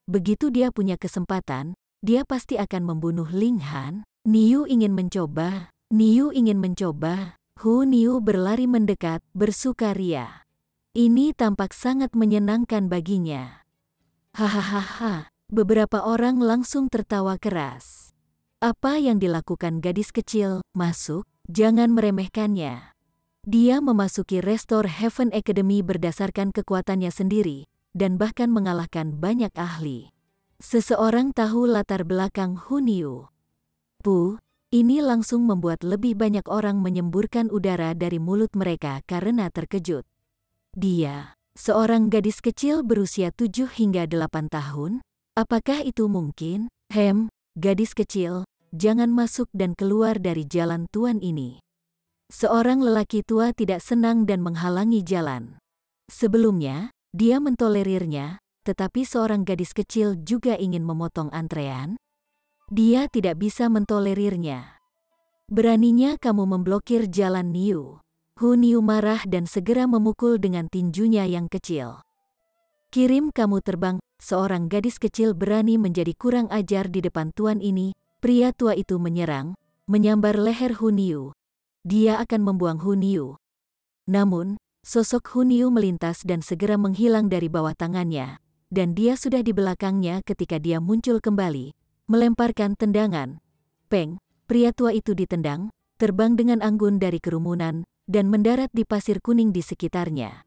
Begitu dia punya kesempatan, dia pasti akan membunuh Ling Han. Niu ingin mencoba. Hu Niu berlari mendekat, bersukaria. Ini tampak sangat menyenangkan baginya. Hahaha, beberapa orang langsung tertawa keras. Apa yang dilakukan gadis kecil? Masuk, jangan meremehkannya. Dia memasuki Restore Heaven Academy berdasarkan kekuatannya sendiri, dan bahkan mengalahkan banyak ahli. Seseorang tahu latar belakang Hu Niu. Ini langsung membuat lebih banyak orang menyemburkan udara dari mulut mereka karena terkejut. Dia, seorang gadis kecil berusia 7 hingga 8 tahun? Apakah itu mungkin? Gadis kecil, jangan masuk dan keluar dari jalan tuan ini. Seorang lelaki tua tidak senang dan menghalangi jalan. Sebelumnya, dia mentolerirnya, tetapi seorang gadis kecil juga ingin memotong antrean. Dia tidak bisa mentolerirnya. Beraninya kamu memblokir jalan Niu. Hu Niu marah dan segera memukul dengan tinjunya yang kecil. Kirim kamu terbang, seorang gadis kecil berani menjadi kurang ajar di depan tuan ini. Pria tua itu menyerang, menyambar leher Hu Niu. Dia akan membuang Hu Niu. Namun, sosok Hu Niu melintas dan segera menghilang dari bawah tangannya, dan dia sudah di belakangnya ketika dia muncul kembali. Melemparkan tendangan. Pria tua itu ditendang, terbang dengan anggun dari kerumunan, dan mendarat di pasir kuning di sekitarnya.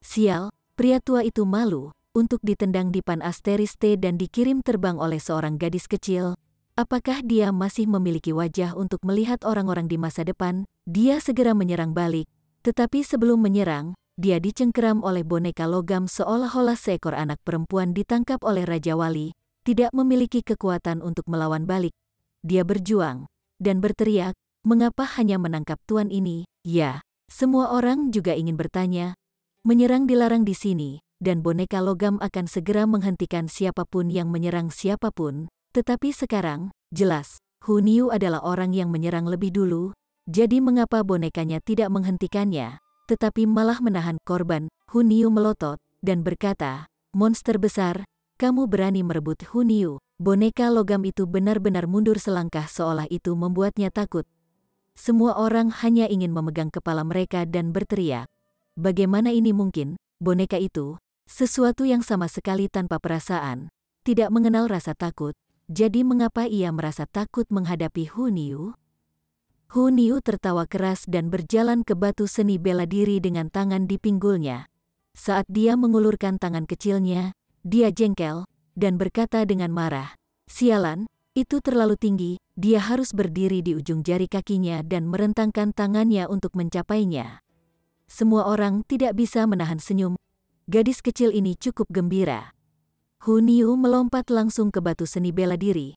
Sial, pria tua itu malu, untuk ditendang di Pan Asteriste dan dikirim terbang oleh seorang gadis kecil. Apakah dia masih memiliki wajah untuk melihat orang-orang di masa depan? Dia segera menyerang balik, tetapi sebelum menyerang, dia dicengkeram oleh boneka logam seolah-olah seekor anak perempuan ditangkap oleh Raja Wali. Tidak memiliki kekuatan untuk melawan balik. Dia berjuang, dan berteriak, mengapa hanya menangkap tuan ini? Ya, semua orang juga ingin bertanya. Menyerang dilarang di sini, dan boneka logam akan segera menghentikan siapapun yang menyerang siapapun. Tetapi sekarang, jelas, Hu Niu adalah orang yang menyerang lebih dulu, jadi mengapa bonekanya tidak menghentikannya, tetapi malah menahan korban? Hu Niu melotot dan berkata, "Monster besar, kamu berani merebut Hu Niu." Boneka logam itu benar-benar mundur selangkah seolah itu membuatnya takut. Semua orang hanya ingin memegang kepala mereka dan berteriak. Bagaimana ini mungkin? Boneka itu, sesuatu yang sama sekali tanpa perasaan, tidak mengenal rasa takut. Jadi mengapa ia merasa takut menghadapi Hu Niu? Hu Niu tertawa keras dan berjalan ke batu seni bela diri dengan tangan di pinggulnya. Saat dia mengulurkan tangan kecilnya, dia jengkel dan berkata dengan marah, "Sialan, itu terlalu tinggi." Dia harus berdiri di ujung jari kakinya dan merentangkan tangannya untuk mencapainya. Semua orang tidak bisa menahan senyum. Gadis kecil ini cukup gembira. Hu Niu melompat langsung ke batu seni bela diri.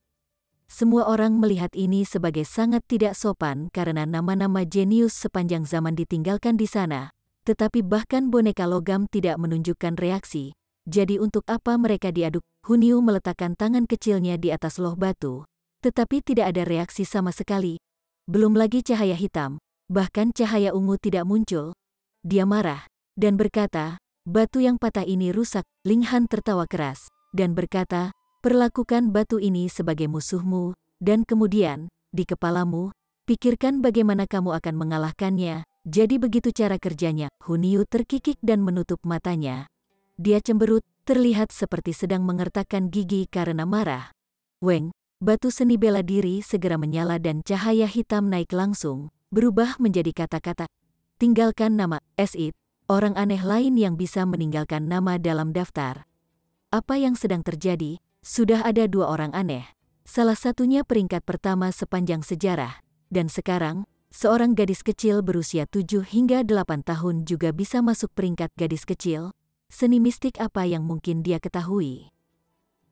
Semua orang melihat ini sebagai sangat tidak sopan karena nama-nama jenius sepanjang zaman ditinggalkan di sana. Tetapi bahkan boneka logam tidak menunjukkan reaksi. Jadi untuk apa mereka diaduk? Hu Niu meletakkan tangan kecilnya di atas loh batu. Tetapi tidak ada reaksi sama sekali. Belum lagi cahaya hitam, bahkan cahaya ungu tidak muncul. Dia marah dan berkata, "Batu yang patah ini rusak." Ling Han tertawa keras dan berkata, "Perlakukan batu ini sebagai musuhmu, dan kemudian, di kepalamu, pikirkan bagaimana kamu akan mengalahkannya." Jadi begitu cara kerjanya. Hu Niu terkikik dan menutup matanya. Dia cemberut, terlihat seperti sedang mengertakkan gigi karena marah. Weng, batu seni bela diri segera menyala dan cahaya hitam naik langsung, berubah menjadi kata-kata. Tinggalkan nama, It, orang aneh lain yang bisa meninggalkan nama dalam daftar. Apa yang sedang terjadi? Sudah ada 2 orang aneh. Salah satunya peringkat pertama sepanjang sejarah. Dan sekarang, seorang gadis kecil berusia 7 hingga 8 tahun juga bisa masuk peringkat gadis kecil. Seni mistik apa yang mungkin dia ketahui?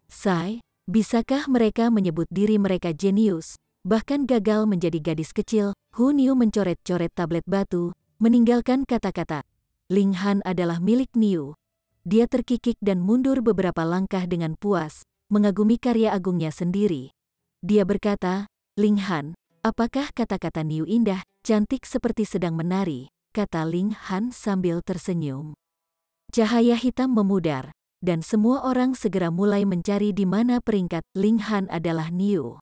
Sai, bisakah mereka menyebut diri mereka jenius, bahkan gagal menjadi gadis kecil? Hu Niu mencoret-coret tablet batu, meninggalkan kata-kata, "Ling Han adalah milik Niu." Dia terkikik dan mundur beberapa langkah dengan puas, mengagumi karya agungnya sendiri. Dia berkata, "Ling Han, apakah kata-kata Niu indah, cantik seperti sedang menari?" kata Ling Han sambil tersenyum. Cahaya hitam memudar, dan semua orang segera mulai mencari di mana peringkat Ling Han adalah Niu.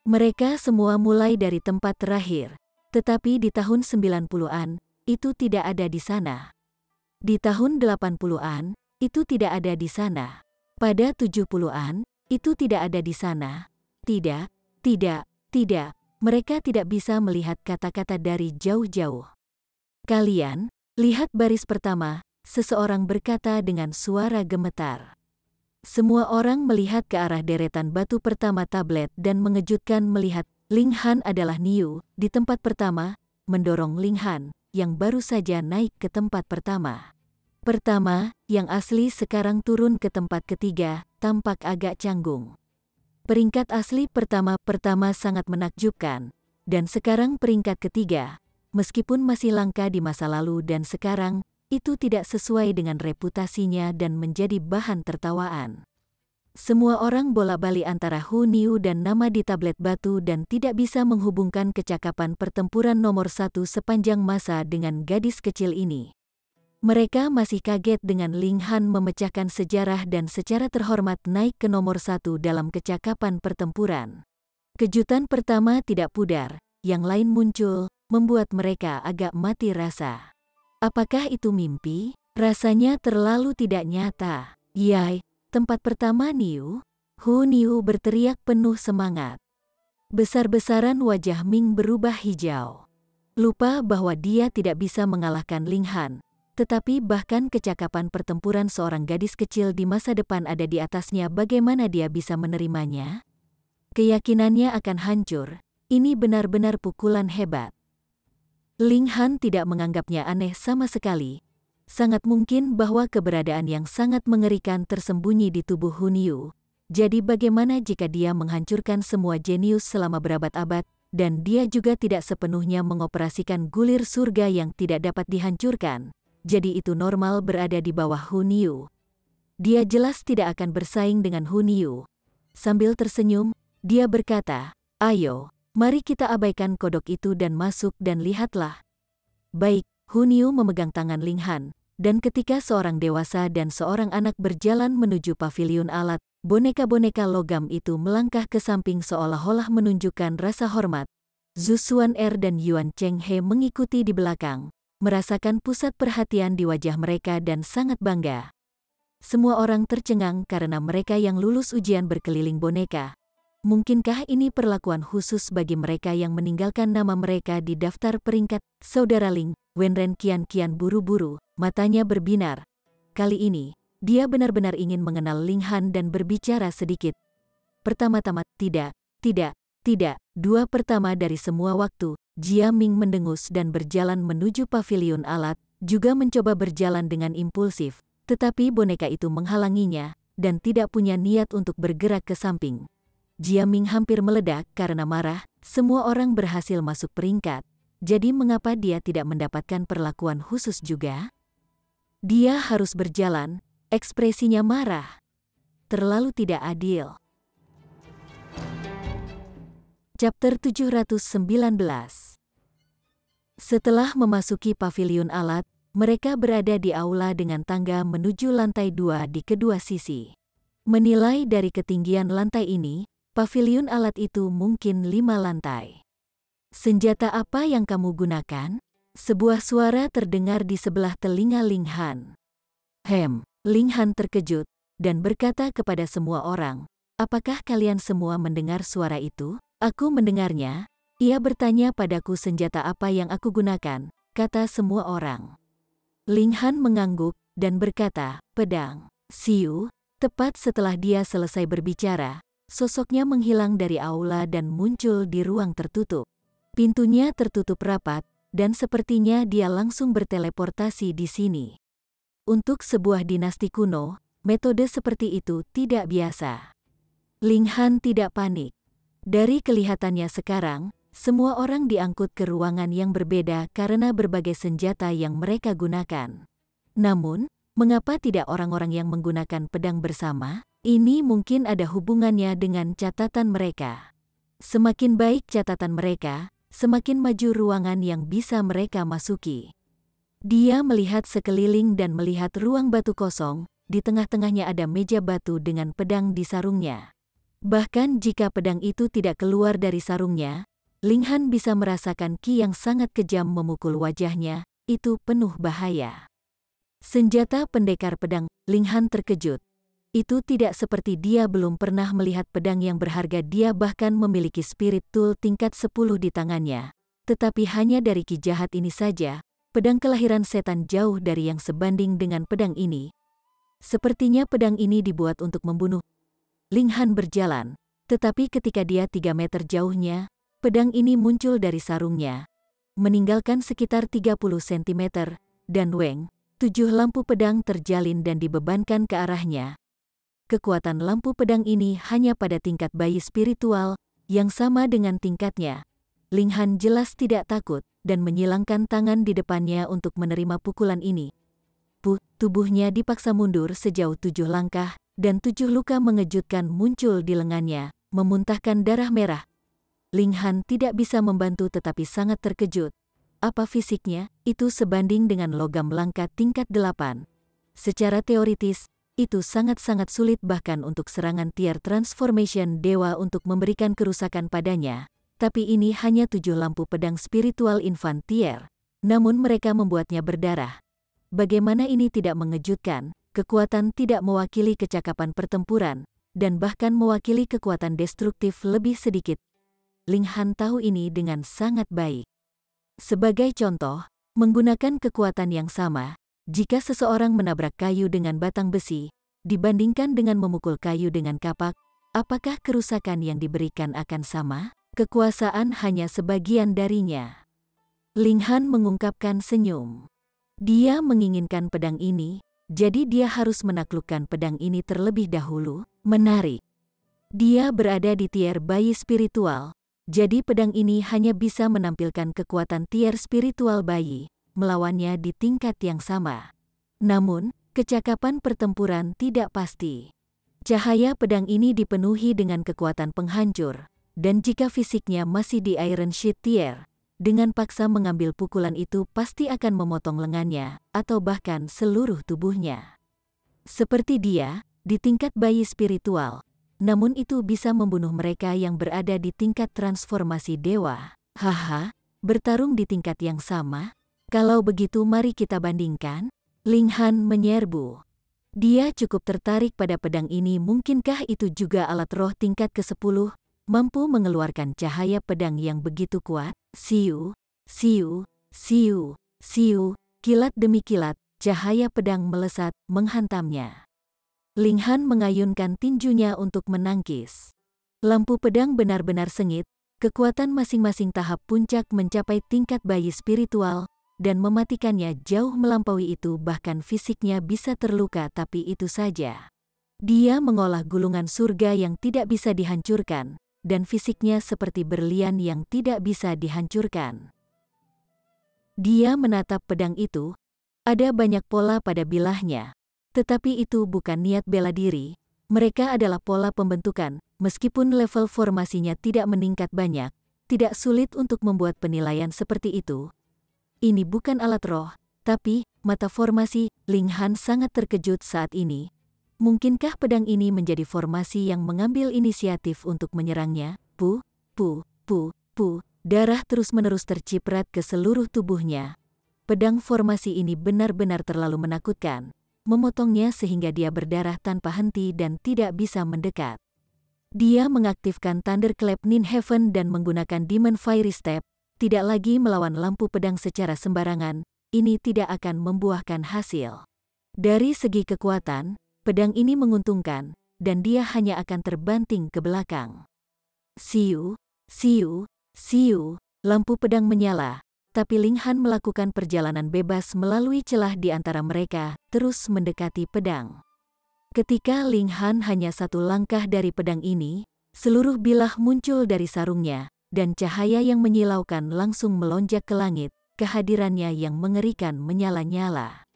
Mereka semua mulai dari tempat terakhir, tetapi di tahun 90-an, itu tidak ada di sana. Di tahun 80-an, itu tidak ada di sana. Pada 70-an, itu tidak ada di sana. Tidak, tidak. Mereka tidak bisa melihat kata-kata dari jauh-jauh. "Kalian, lihat baris pertama," seseorang berkata dengan suara gemetar. Semua orang melihat ke arah deretan batu pertama tablet dan mengejutkan melihat Ling Han adalah Niu di tempat pertama, mendorong Ling Han yang baru saja naik ke tempat pertama. Pertama, yang asli sekarang turun ke tempat ketiga, tampak agak canggung. Peringkat asli pertama sangat menakjubkan, dan sekarang peringkat ketiga, meskipun masih langka di masa lalu dan sekarang, itu tidak sesuai dengan reputasinya dan menjadi bahan tertawaan. Semua orang bola-balik antara Hu Niu dan nama di tablet batu dan tidak bisa menghubungkan kecakapan pertempuran nomor 1 sepanjang masa dengan gadis kecil ini. Mereka masih kaget dengan Ling Han memecahkan sejarah dan secara terhormat naik ke nomor 1 dalam kecakapan pertempuran. Kejutan pertama tidak pudar, yang lain muncul, membuat mereka agak mati rasa. Apakah itu mimpi? Rasanya terlalu tidak nyata. Yai, tempat pertama Niu? Hu Niu berteriak penuh semangat. Besar-besaran wajah Ming berubah hijau. Lupa bahwa dia tidak bisa mengalahkan Ling Han. Tetapi bahkan kecakapan pertempuran seorang gadis kecil di masa depan ada di atasnya, bagaimana dia bisa menerimanya? Keyakinannya akan hancur. Ini benar-benar pukulan hebat. Ling Han tidak menganggapnya aneh sama sekali. Sangat mungkin bahwa keberadaan yang sangat mengerikan tersembunyi di tubuh Hu Niu. Jadi bagaimana jika dia menghancurkan semua jenius selama berabad-abad, dan dia juga tidak sepenuhnya mengoperasikan gulir surga yang tidak dapat dihancurkan? Jadi itu normal berada di bawah Hu Niu. dia jelas tidak akan bersaing dengan Hun Yu. Sambil tersenyum, dia berkata, "Ayo, mari kita abaikan kodok itu dan masuk dan lihatlah." Baik, Hun Yu memegang tangan Ling Han, dan ketika seorang dewasa dan seorang anak berjalan menuju paviliun alat, boneka-boneka logam itu melangkah ke samping seolah-olah menunjukkan rasa hormat. Zhu Xuan'er dan Yuan Chenghe mengikuti di belakang, merasakan pusat perhatian di wajah mereka dan sangat bangga. Semua orang tercengang karena mereka yang lulus ujian berkeliling boneka. Mungkinkah ini perlakuan khusus bagi mereka yang meninggalkan nama mereka di daftar peringkat? Saudara Ling, Wenren kian-kian buru-buru, matanya berbinar. Kali ini, dia benar-benar ingin mengenal Ling Han dan berbicara sedikit. Pertama-tama, tidak. Dua pertama dari semua waktu, Jia Ming mendengus dan berjalan menuju paviliun alat, juga mencoba berjalan dengan impulsif. Tetapi boneka itu menghalanginya, dan tidak punya niat untuk bergerak ke samping. Jia Ming hampir meledak karena marah, semua orang berhasil masuk peringkat. Jadi mengapa dia tidak mendapatkan perlakuan khusus juga? Dia harus berjalan, ekspresinya marah. Terlalu tidak adil. Chapter 719. Setelah memasuki paviliun alat, mereka berada di aula dengan tangga menuju lantai 2 di kedua sisi. Menilai dari ketinggian lantai ini, paviliun alat itu mungkin 5 lantai. "Senjata apa yang kamu gunakan?" Sebuah suara terdengar di sebelah telinga Ling Han. Ling Han terkejut dan berkata kepada semua orang, "Apakah kalian semua mendengar suara itu?" "Aku mendengarnya." Ia bertanya padaku senjata apa yang aku gunakan, kata semua orang. Ling Han mengangguk dan berkata, "Pedang." Siu, tepat setelah dia selesai berbicara, sosoknya menghilang dari aula dan muncul di ruang tertutup. Pintunya tertutup rapat, dan sepertinya dia langsung berteleportasi di sini. Untuk sebuah dinasti kuno, metode seperti itu tidak biasa. Ling Han tidak panik. Dari kelihatannya sekarang, semua orang diangkut ke ruangan yang berbeda karena berbagai senjata yang mereka gunakan. Namun, mengapa tidak orang-orang yang menggunakan pedang bersama? Ini mungkin ada hubungannya dengan catatan mereka. Semakin baik catatan mereka, semakin maju ruangan yang bisa mereka masuki. Dia melihat sekeliling dan melihat ruang batu kosong, di tengah-tengahnya ada meja batu dengan pedang di sarungnya. Bahkan jika pedang itu tidak keluar dari sarungnya, Ling Han bisa merasakan ki yang sangat kejam memukul wajahnya, itu penuh bahaya. Senjata pendekar pedang, Ling Han terkejut. Itu tidak seperti dia belum pernah melihat pedang yang berharga, dia bahkan memiliki spirit tool tingkat 10 di tangannya. Tetapi hanya dari ki jahat ini saja, pedang kelahiran setan jauh dari yang sebanding dengan pedang ini. Sepertinya pedang ini dibuat untuk membunuh. Ling Han berjalan, tetapi ketika dia 3 meter jauhnya, pedang ini muncul dari sarungnya, meninggalkan sekitar 30 cm, dan Weng, 7 lampu pedang terjalin dan dibebankan ke arahnya. Kekuatan lampu pedang ini hanya pada tingkat bayi spiritual, yang sama dengan tingkatnya. Ling Han jelas tidak takut, dan menyilangkan tangan di depannya untuk menerima pukulan ini. Tubuhnya dipaksa mundur sejauh 7 langkah, dan 7 luka mengejutkan muncul di lengannya, memuntahkan darah merah. Ling Han tidak bisa membantu tetapi sangat terkejut. Apa fisiknya, itu sebanding dengan logam langka tingkat 8. Secara teoritis, itu sangat-sangat sulit bahkan untuk serangan tier transformation dewa untuk memberikan kerusakan padanya. Tapi ini hanya 7 lampu pedang spiritual infant tier. Namun mereka membuatnya berdarah. Bagaimana ini tidak mengejutkan? Kekuatan tidak mewakili kecakapan pertempuran, dan bahkan mewakili kekuatan destruktif lebih sedikit. Ling Han tahu ini dengan sangat baik. Sebagai contoh, menggunakan kekuatan yang sama, jika seseorang menabrak kayu dengan batang besi, dibandingkan dengan memukul kayu dengan kapak, apakah kerusakan yang diberikan akan sama? Kekuasaan hanya sebagian darinya. Ling Han mengungkapkan senyum. Dia menginginkan pedang ini, jadi dia harus menaklukkan pedang ini terlebih dahulu. Menarik. Dia berada di tier bayi spiritual. Jadi pedang ini hanya bisa menampilkan kekuatan tier spiritual bayi, melawannya di tingkat yang sama. Namun, Kecakapan pertempuran tidak pasti. Cahaya pedang ini dipenuhi dengan kekuatan penghancur, dan jika fisiknya masih di Iron Sheet Tier, dengan paksa mengambil pukulan itu pasti akan memotong lengannya, atau bahkan seluruh tubuhnya. Seperti dia, di tingkat bayi spiritual, namun itu bisa membunuh mereka yang berada di tingkat transformasi dewa. Haha, bertarung di tingkat yang sama? Kalau begitu mari kita bandingkan. Ling Han menyerbu. Dia cukup tertarik pada pedang ini, mungkinkah itu juga alat roh tingkat ke-10, mampu mengeluarkan cahaya pedang yang begitu kuat? Siu, siu, siu, siu, kilat demi kilat, cahaya pedang melesat, menghantamnya. Ling Han mengayunkan tinjunya untuk menangkis. Lampu pedang benar-benar sengit, kekuatan masing-masing tahap puncak mencapai tingkat bayi spiritual, dan mematikannya jauh melampaui itu, bahkan fisiknya bisa terluka, tapi itu saja. Dia mengolah gulungan surga yang tidak bisa dihancurkan, dan fisiknya seperti berlian yang tidak bisa dihancurkan. Dia menatap pedang itu, ada banyak pola pada bilahnya, tetapi itu bukan niat bela diri, mereka adalah pola pembentukan, meskipun level formasinya tidak meningkat banyak, tidak sulit untuk membuat penilaian seperti itu. Ini bukan alat roh, tapi mata formasi. Ling Han sangat terkejut saat ini. Mungkinkah pedang ini menjadi formasi yang mengambil inisiatif untuk menyerangnya? Pu, pu, pu, pu. Darah terus-menerus terciprat ke seluruh tubuhnya. Pedang formasi ini benar-benar terlalu menakutkan, memotongnya sehingga dia berdarah tanpa henti dan tidak bisa mendekat. Dia mengaktifkan Thunderclap Ninhaven dan menggunakan Demon Fiery Step. Tidak lagi melawan lampu pedang secara sembarangan, ini tidak akan membuahkan hasil. Dari segi kekuatan, pedang ini menguntungkan, dan dia hanya akan terbanting ke belakang. Siu, siu, siu, lampu pedang menyala, tapi Ling Han melakukan perjalanan bebas melalui celah di antara mereka, terus mendekati pedang. Ketika Ling Han hanya satu langkah dari pedang ini, seluruh bilah muncul dari sarungnya, dan cahaya yang menyilaukan langsung melonjak ke langit, kehadirannya yang mengerikan menyala-nyala.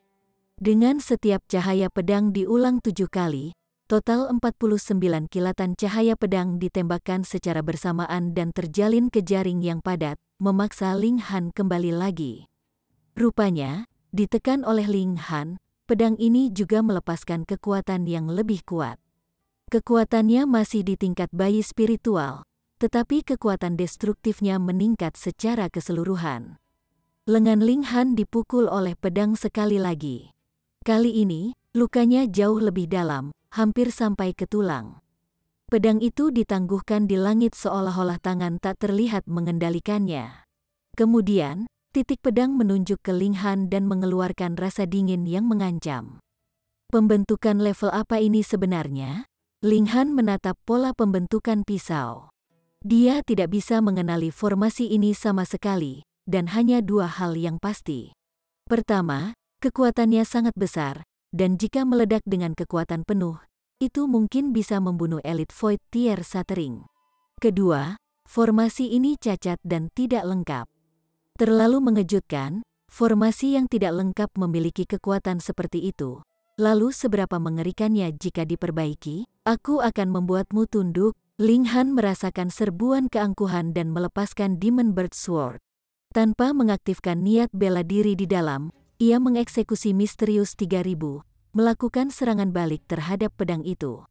Dengan setiap cahaya pedang diulang 7 kali, total 49 kilatan cahaya pedang ditembakkan secara bersamaan dan terjalin ke jaring yang padat, memaksa Ling Han kembali lagi. Rupanya, ditekan oleh Ling Han, pedang ini juga melepaskan kekuatan yang lebih kuat. Kekuatannya masih di tingkat bayi spiritual, tetapi kekuatan destruktifnya meningkat secara keseluruhan. Lengan Ling Han dipukul oleh pedang sekali lagi. Kali ini, lukanya jauh lebih dalam, hampir sampai ke tulang. Pedang itu ditangguhkan di langit seolah-olah tangan tak terlihat mengendalikannya. Kemudian, titik pedang menunjuk ke Ling Han dan mengeluarkan rasa dingin yang mengancam. Pembentukan level apa ini sebenarnya? Ling Han menatap pola pembentukan pisau. Dia tidak bisa mengenali formasi ini sama sekali, dan hanya dua hal yang pasti. Pertama, kekuatannya sangat besar, dan jika meledak dengan kekuatan penuh, itu mungkin bisa membunuh Elite Void Tier Shattering. Kedua, formasi ini cacat dan tidak lengkap. Terlalu mengejutkan, formasi yang tidak lengkap memiliki kekuatan seperti itu. Lalu seberapa mengerikannya jika diperbaiki? Aku akan membuatmu tunduk. Ling Han merasakan serbuan keangkuhan dan melepaskan Demon Bird Sword. Tanpa mengaktifkan niat bela diri di dalam, ia mengeksekusi Misterius 3000, melakukan serangan balik terhadap pedang itu.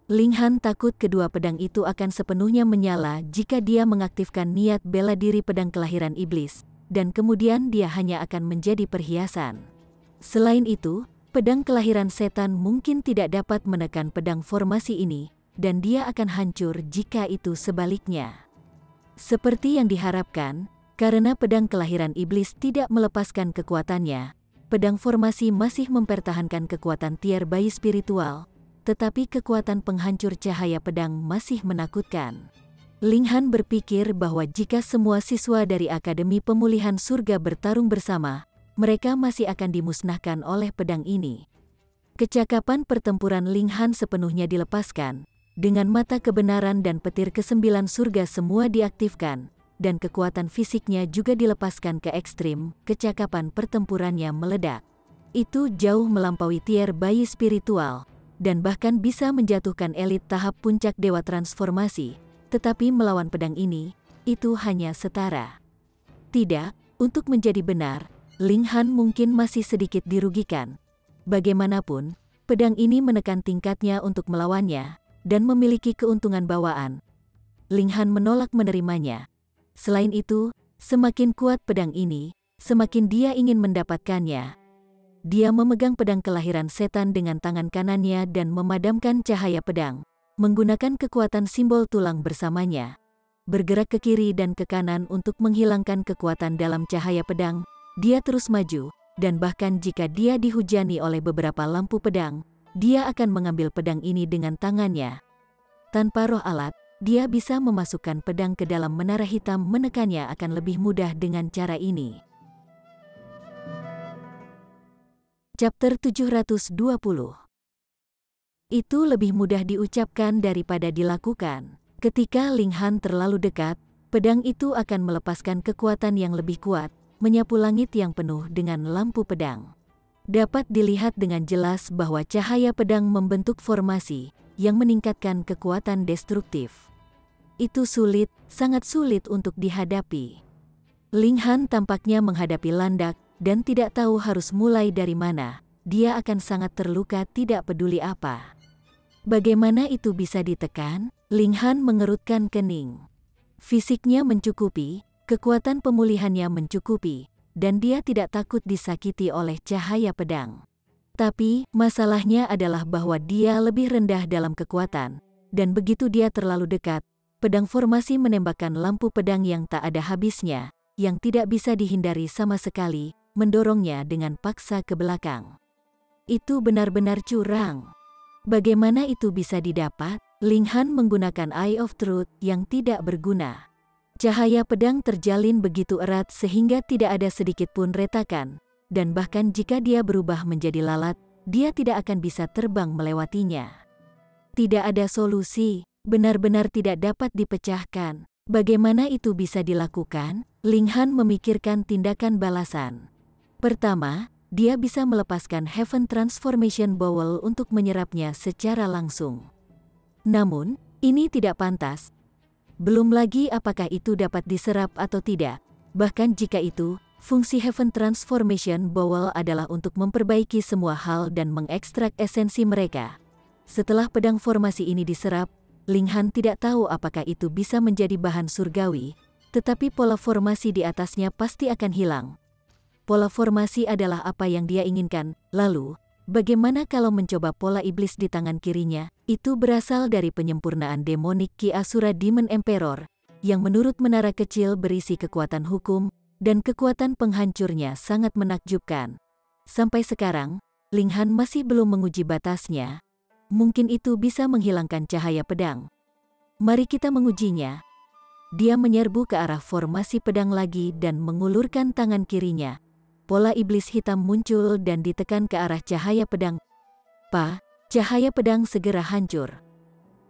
Ling Han takut kedua pedang itu akan sepenuhnya menyala jika dia mengaktifkan niat bela diri pedang kelahiran iblis, dan kemudian dia hanya akan menjadi perhiasan. Selain itu, pedang kelahiran setan mungkin tidak dapat menekan pedang formasi ini, dan dia akan hancur jika itu sebaliknya. Seperti yang diharapkan, karena pedang kelahiran iblis tidak melepaskan kekuatannya, pedang formasi masih mempertahankan kekuatan tier bayi spiritual, tetapi kekuatan penghancur cahaya pedang masih menakutkan. Ling Han berpikir bahwa jika semua siswa dari Akademi Pemulihan Surga bertarung bersama, mereka masih akan dimusnahkan oleh pedang ini. Kecakapan pertempuran Ling Han sepenuhnya dilepaskan, dengan mata kebenaran dan petir ke-9 surga semua diaktifkan, dan kekuatan fisiknya juga dilepaskan ke ekstrim, kecakapan pertempurannya meledak. Itu jauh melampaui tier bayi spiritual, dan bahkan bisa menjatuhkan elit tahap puncak dewa transformasi, tetapi melawan pedang ini, itu hanya setara. Tidak, untuk menjadi benar, Ling Han mungkin masih sedikit dirugikan. Bagaimanapun, pedang ini menekan tingkatnya untuk melawannya, dan memiliki keuntungan bawaan. Ling Han menolak menerimanya. Selain itu, semakin kuat pedang ini, semakin dia ingin mendapatkannya. Dia memegang pedang kelahiran setan dengan tangan kanannya dan memadamkan cahaya pedang, menggunakan kekuatan simbol tulang bersamanya. Bergerak ke kiri dan ke kanan untuk menghilangkan kekuatan dalam cahaya pedang, dia terus maju, dan bahkan jika dia dihujani oleh beberapa lampu pedang, dia akan mengambil pedang ini dengan tangannya. Tanpa roh alat, dia bisa memasukkan pedang ke dalam menara hitam, menekannya akan lebih mudah dengan cara ini. Chapter 720. Itu lebih mudah diucapkan daripada dilakukan. Ketika Ling Han terlalu dekat, pedang itu akan melepaskan kekuatan yang lebih kuat, menyapu langit yang penuh dengan lampu pedang. Dapat dilihat dengan jelas bahwa cahaya pedang membentuk formasi yang meningkatkan kekuatan destruktif. Itu sulit, sangat sulit untuk dihadapi. Ling Han tampaknya menghadapi landak, dan tidak tahu harus mulai dari mana. Dia akan sangat terluka, tidak peduli apa. Bagaimana itu bisa ditekan? Ling Han mengerutkan kening. Fisiknya mencukupi, kekuatan pemulihannya mencukupi, dan dia tidak takut disakiti oleh cahaya pedang. Tapi, masalahnya adalah bahwa dia lebih rendah dalam kekuatan, dan begitu dia terlalu dekat, pedang formasi menembakkan lampu pedang yang tak ada habisnya, yang tidak bisa dihindari sama sekali, mendorongnya dengan paksa ke belakang. Itu benar-benar curang. Bagaimana itu bisa didapat? Ling Han menggunakan Eye of Truth yang tidak berguna. Cahaya pedang terjalin begitu erat sehingga tidak ada sedikit pun retakan, dan bahkan jika dia berubah menjadi lalat, dia tidak akan bisa terbang melewatinya. Tidak ada solusi, benar-benar tidak dapat dipecahkan. Bagaimana itu bisa dilakukan? Ling Han memikirkan tindakan balasan. Pertama, dia bisa melepaskan Heaven Transformation Bowl untuk menyerapnya secara langsung. Namun, ini tidak pantas. Belum lagi apakah itu dapat diserap atau tidak. Bahkan jika itu, fungsi Heaven Transformation Bowl adalah untuk memperbaiki semua hal dan mengekstrak esensi mereka. Setelah pedang formasi ini diserap, Ling Han tidak tahu apakah itu bisa menjadi bahan surgawi, tetapi pola formasi di atasnya pasti akan hilang. Pola formasi adalah apa yang dia inginkan. Lalu, bagaimana kalau mencoba pola iblis di tangan kirinya? Itu berasal dari penyempurnaan demonik Ki Asura Demon Emperor, yang menurut menara kecil berisi kekuatan hukum, dan kekuatan penghancurnya sangat menakjubkan. Sampai sekarang, Ling Han masih belum menguji batasnya. Mungkin itu bisa menghilangkan cahaya pedang. Mari kita mengujinya. Dia menyerbu ke arah formasi pedang lagi dan mengulurkan tangan kirinya. Pola iblis hitam muncul dan ditekan ke arah cahaya pedang. Cahaya pedang segera hancur.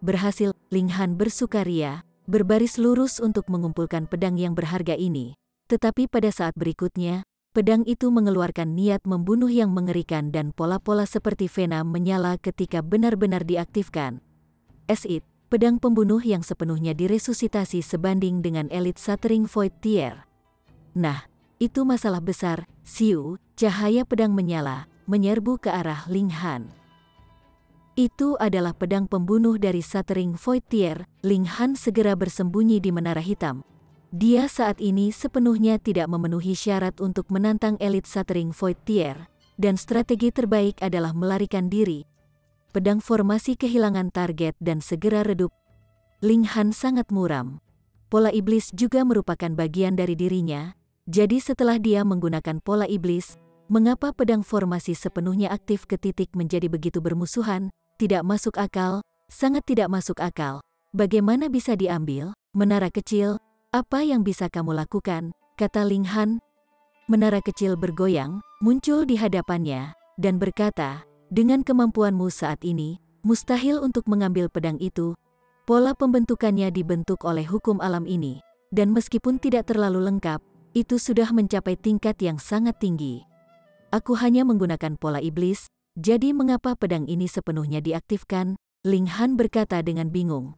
Berhasil, Ling Han bersukaria, berbaris lurus untuk mengumpulkan pedang yang berharga ini. Tetapi pada saat berikutnya, pedang itu mengeluarkan niat membunuh yang mengerikan dan pola-pola seperti vena menyala ketika benar-benar diaktifkan. Pedang pembunuh yang sepenuhnya diresusitasi sebanding dengan elit Shattering Void Tier. Nah, itu masalah besar. Siu, cahaya pedang menyala, menyerbu ke arah Ling Han. Itu adalah pedang pembunuh dari Shattering Void Tier. Ling Han segera bersembunyi di menara hitam. Dia saat ini sepenuhnya tidak memenuhi syarat untuk menantang elit Shattering Void Tier, dan strategi terbaik adalah melarikan diri. Pedang formasi kehilangan target dan segera redup. Ling Han sangat muram. Pola iblis juga merupakan bagian dari dirinya. Jadi setelah dia menggunakan pola iblis, mengapa pedang formasi sepenuhnya aktif ke titik menjadi begitu bermusuhan? Tidak masuk akal, sangat tidak masuk akal. Bagaimana bisa diambil? Menara kecil, apa yang bisa kamu lakukan? Kata Ling Han. Menara kecil bergoyang, muncul di hadapannya, dan berkata, dengan kemampuanmu saat ini, mustahil untuk mengambil pedang itu. Pola pembentukannya dibentuk oleh hukum alam ini, dan meskipun tidak terlalu lengkap, itu sudah mencapai tingkat yang sangat tinggi. Aku hanya menggunakan pola iblis, jadi mengapa pedang ini sepenuhnya diaktifkan? Ling Han berkata dengan bingung.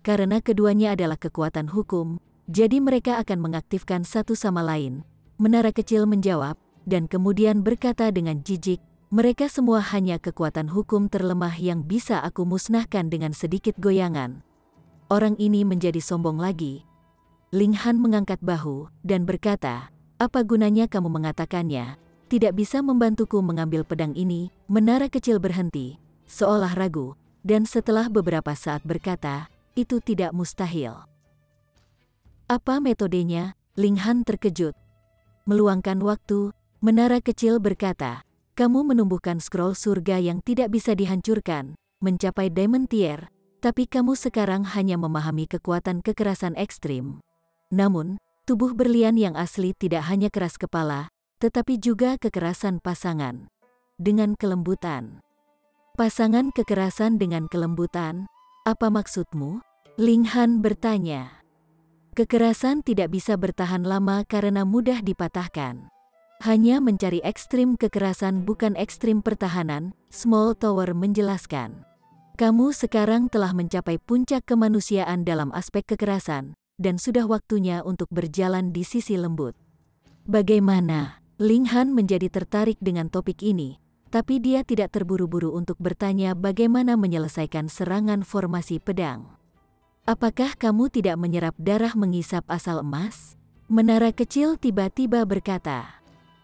Karena keduanya adalah kekuatan hukum, jadi mereka akan mengaktifkan satu sama lain. Menara kecil menjawab, dan kemudian berkata dengan jijik, mereka semua hanya kekuatan hukum terlemah yang bisa aku musnahkan dengan sedikit goyangan. Orang ini menjadi sombong lagi. Ling Han mengangkat bahu dan berkata, apa gunanya kamu mengatakannya? Tidak bisa membantuku mengambil pedang ini. Menara kecil berhenti, seolah ragu, dan setelah beberapa saat berkata, itu tidak mustahil. Apa metodenya? Ling Han terkejut. Meluangkan waktu, menara kecil berkata, kamu menumbuhkan scroll surga yang tidak bisa dihancurkan, mencapai Diamond Tier, tapi kamu sekarang hanya memahami kekuatan kekerasan ekstrim. Namun, tubuh berlian yang asli tidak hanya keras kepala, tetapi juga kekerasan pasangan. Dengan kelembutan. Pasangan kekerasan dengan kelembutan? Apa maksudmu? Ling Han bertanya. Kekerasan tidak bisa bertahan lama karena mudah dipatahkan. Hanya mencari ekstrim kekerasan bukan ekstrim pertahanan, Small Tower menjelaskan. Kamu sekarang telah mencapai puncak kemanusiaan dalam aspek kekerasan, dan sudah waktunya untuk berjalan di sisi lembut. Bagaimana? Ling Han menjadi tertarik dengan topik ini, tapi dia tidak terburu-buru untuk bertanya bagaimana menyelesaikan serangan formasi pedang. Apakah kamu tidak menyerap darah mengisap asal emas? Menara kecil tiba-tiba berkata.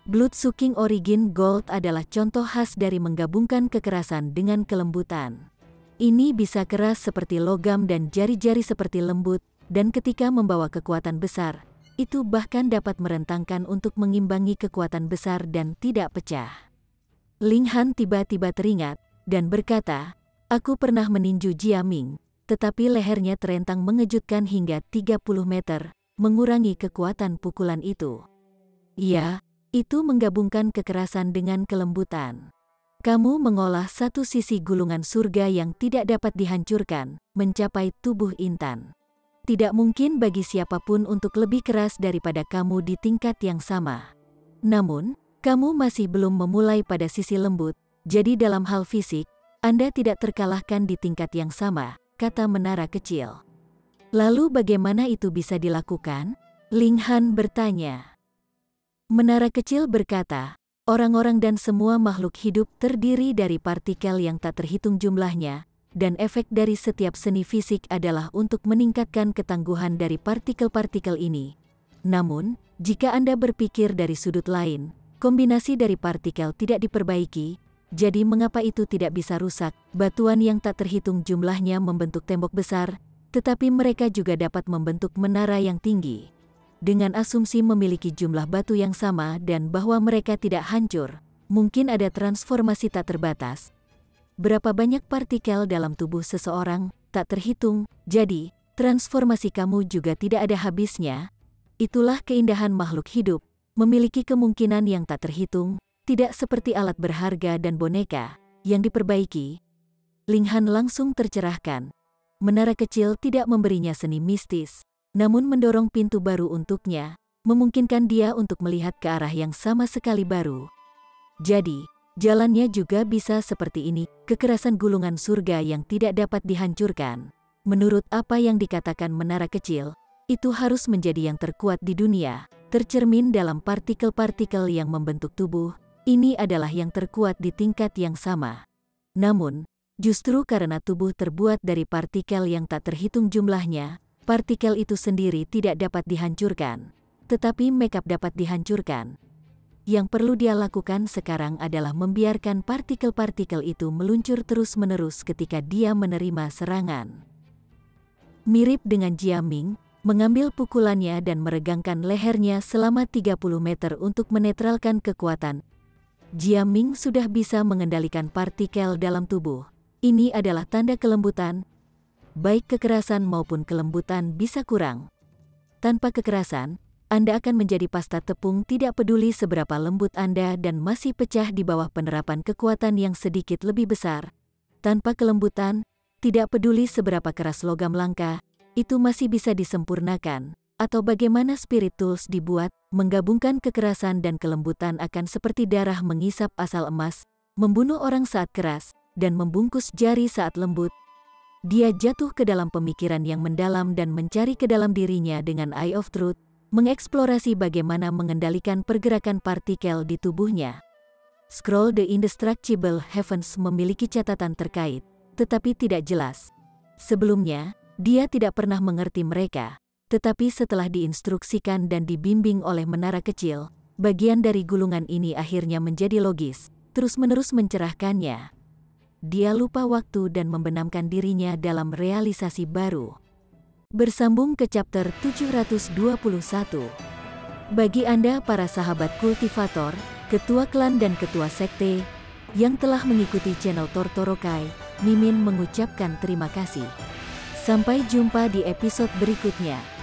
Blood-sucking origin gold adalah contoh khas dari menggabungkan kekerasan dengan kelembutan. Ini bisa keras seperti logam dan jari-jari seperti lembut, dan ketika membawa kekuatan besar, itu bahkan dapat merentangkan untuk mengimbangi kekuatan besar dan tidak pecah. Ling Han tiba-tiba teringat, dan berkata, aku pernah meninju Jiaming, tetapi lehernya terentang mengejutkan hingga 30 meter, mengurangi kekuatan pukulan itu. Iya, itu menggabungkan kekerasan dengan kelembutan. Kamu mengolah satu sisi gulungan surga yang tidak dapat dihancurkan, mencapai tubuh intan. Tidak mungkin bagi siapapun untuk lebih keras daripada kamu di tingkat yang sama. Namun, kamu masih belum memulai pada sisi lembut, jadi dalam hal fisik, Anda tidak terkalahkan di tingkat yang sama, kata menara kecil. Lalu bagaimana itu bisa dilakukan? Ling Han bertanya. Menara kecil berkata, orang-orang dan semua makhluk hidup terdiri dari partikel yang tak terhitung jumlahnya, dan efek dari setiap seni fisik adalah untuk meningkatkan ketangguhan dari partikel-partikel ini. Namun, jika Anda berpikir dari sudut lain, kombinasi dari partikel tidak diperbaiki, jadi mengapa itu tidak bisa rusak? Batuan yang tak terhitung jumlahnya membentuk tembok besar, tetapi mereka juga dapat membentuk menara yang tinggi. Dengan asumsi memiliki jumlah batu yang sama dan bahwa mereka tidak hancur, mungkin ada transformasi tak terbatas. Berapa banyak partikel dalam tubuh seseorang, tak terhitung, jadi, transformasi kamu juga tidak ada habisnya. Itulah keindahan makhluk hidup, memiliki kemungkinan yang tak terhitung, tidak seperti alat berharga dan boneka, yang diperbaiki. Ling Han langsung tercerahkan. Menara kecil tidak memberinya seni mistis, namun mendorong pintu baru untuknya, memungkinkan dia untuk melihat ke arah yang sama sekali baru. Jadi, jalannya juga bisa seperti ini, kekerasan gulungan surga yang tidak dapat dihancurkan. Menurut apa yang dikatakan menara kecil, itu harus menjadi yang terkuat di dunia, tercermin dalam partikel-partikel yang membentuk tubuh, ini adalah yang terkuat di tingkat yang sama. Namun, justru karena tubuh terbuat dari partikel yang tak terhitung jumlahnya, partikel itu sendiri tidak dapat dihancurkan, tetapi makeup dapat dihancurkan. Yang perlu dia lakukan sekarang adalah membiarkan partikel-partikel itu meluncur terus-menerus ketika dia menerima serangan. Mirip dengan Jiaming, mengambil pukulannya dan meregangkan lehernya selama 30 meter untuk menetralkan kekuatan. Jiaming sudah bisa mengendalikan partikel dalam tubuh. Ini adalah tanda kelembutan. Baik kekerasan maupun kelembutan bisa kurang. Tanpa kekerasan, Anda akan menjadi pasta tepung tidak peduli seberapa lembut Anda dan masih pecah di bawah penerapan kekuatan yang sedikit lebih besar. Tanpa kelembutan, tidak peduli seberapa keras logam langka, itu masih bisa disempurnakan. Atau bagaimana Spirit Tools dibuat, menggabungkan kekerasan dan kelembutan akan seperti darah mengisap asal emas, membunuh orang saat keras, dan membungkus jari saat lembut. Dia jatuh ke dalam pemikiran yang mendalam dan mencari ke dalam dirinya dengan Eye of Truth, mengeksplorasi bagaimana mengendalikan pergerakan partikel di tubuhnya. Scroll The Indestructible Heavens memiliki catatan terkait, tetapi tidak jelas. Sebelumnya, dia tidak pernah mengerti mereka, tetapi setelah diinstruksikan dan dibimbing oleh menara kecil, bagian dari gulungan ini akhirnya menjadi logis, terus-menerus mencerahkannya. Dia lupa waktu dan membenamkan dirinya dalam realisasi baru. Bersambung ke chapter 721. Bagi Anda para sahabat kultivator, ketua klan dan ketua sekte, yang telah mengikuti channel Tortorokai, Mimin mengucapkan terima kasih. Sampai jumpa di episode berikutnya.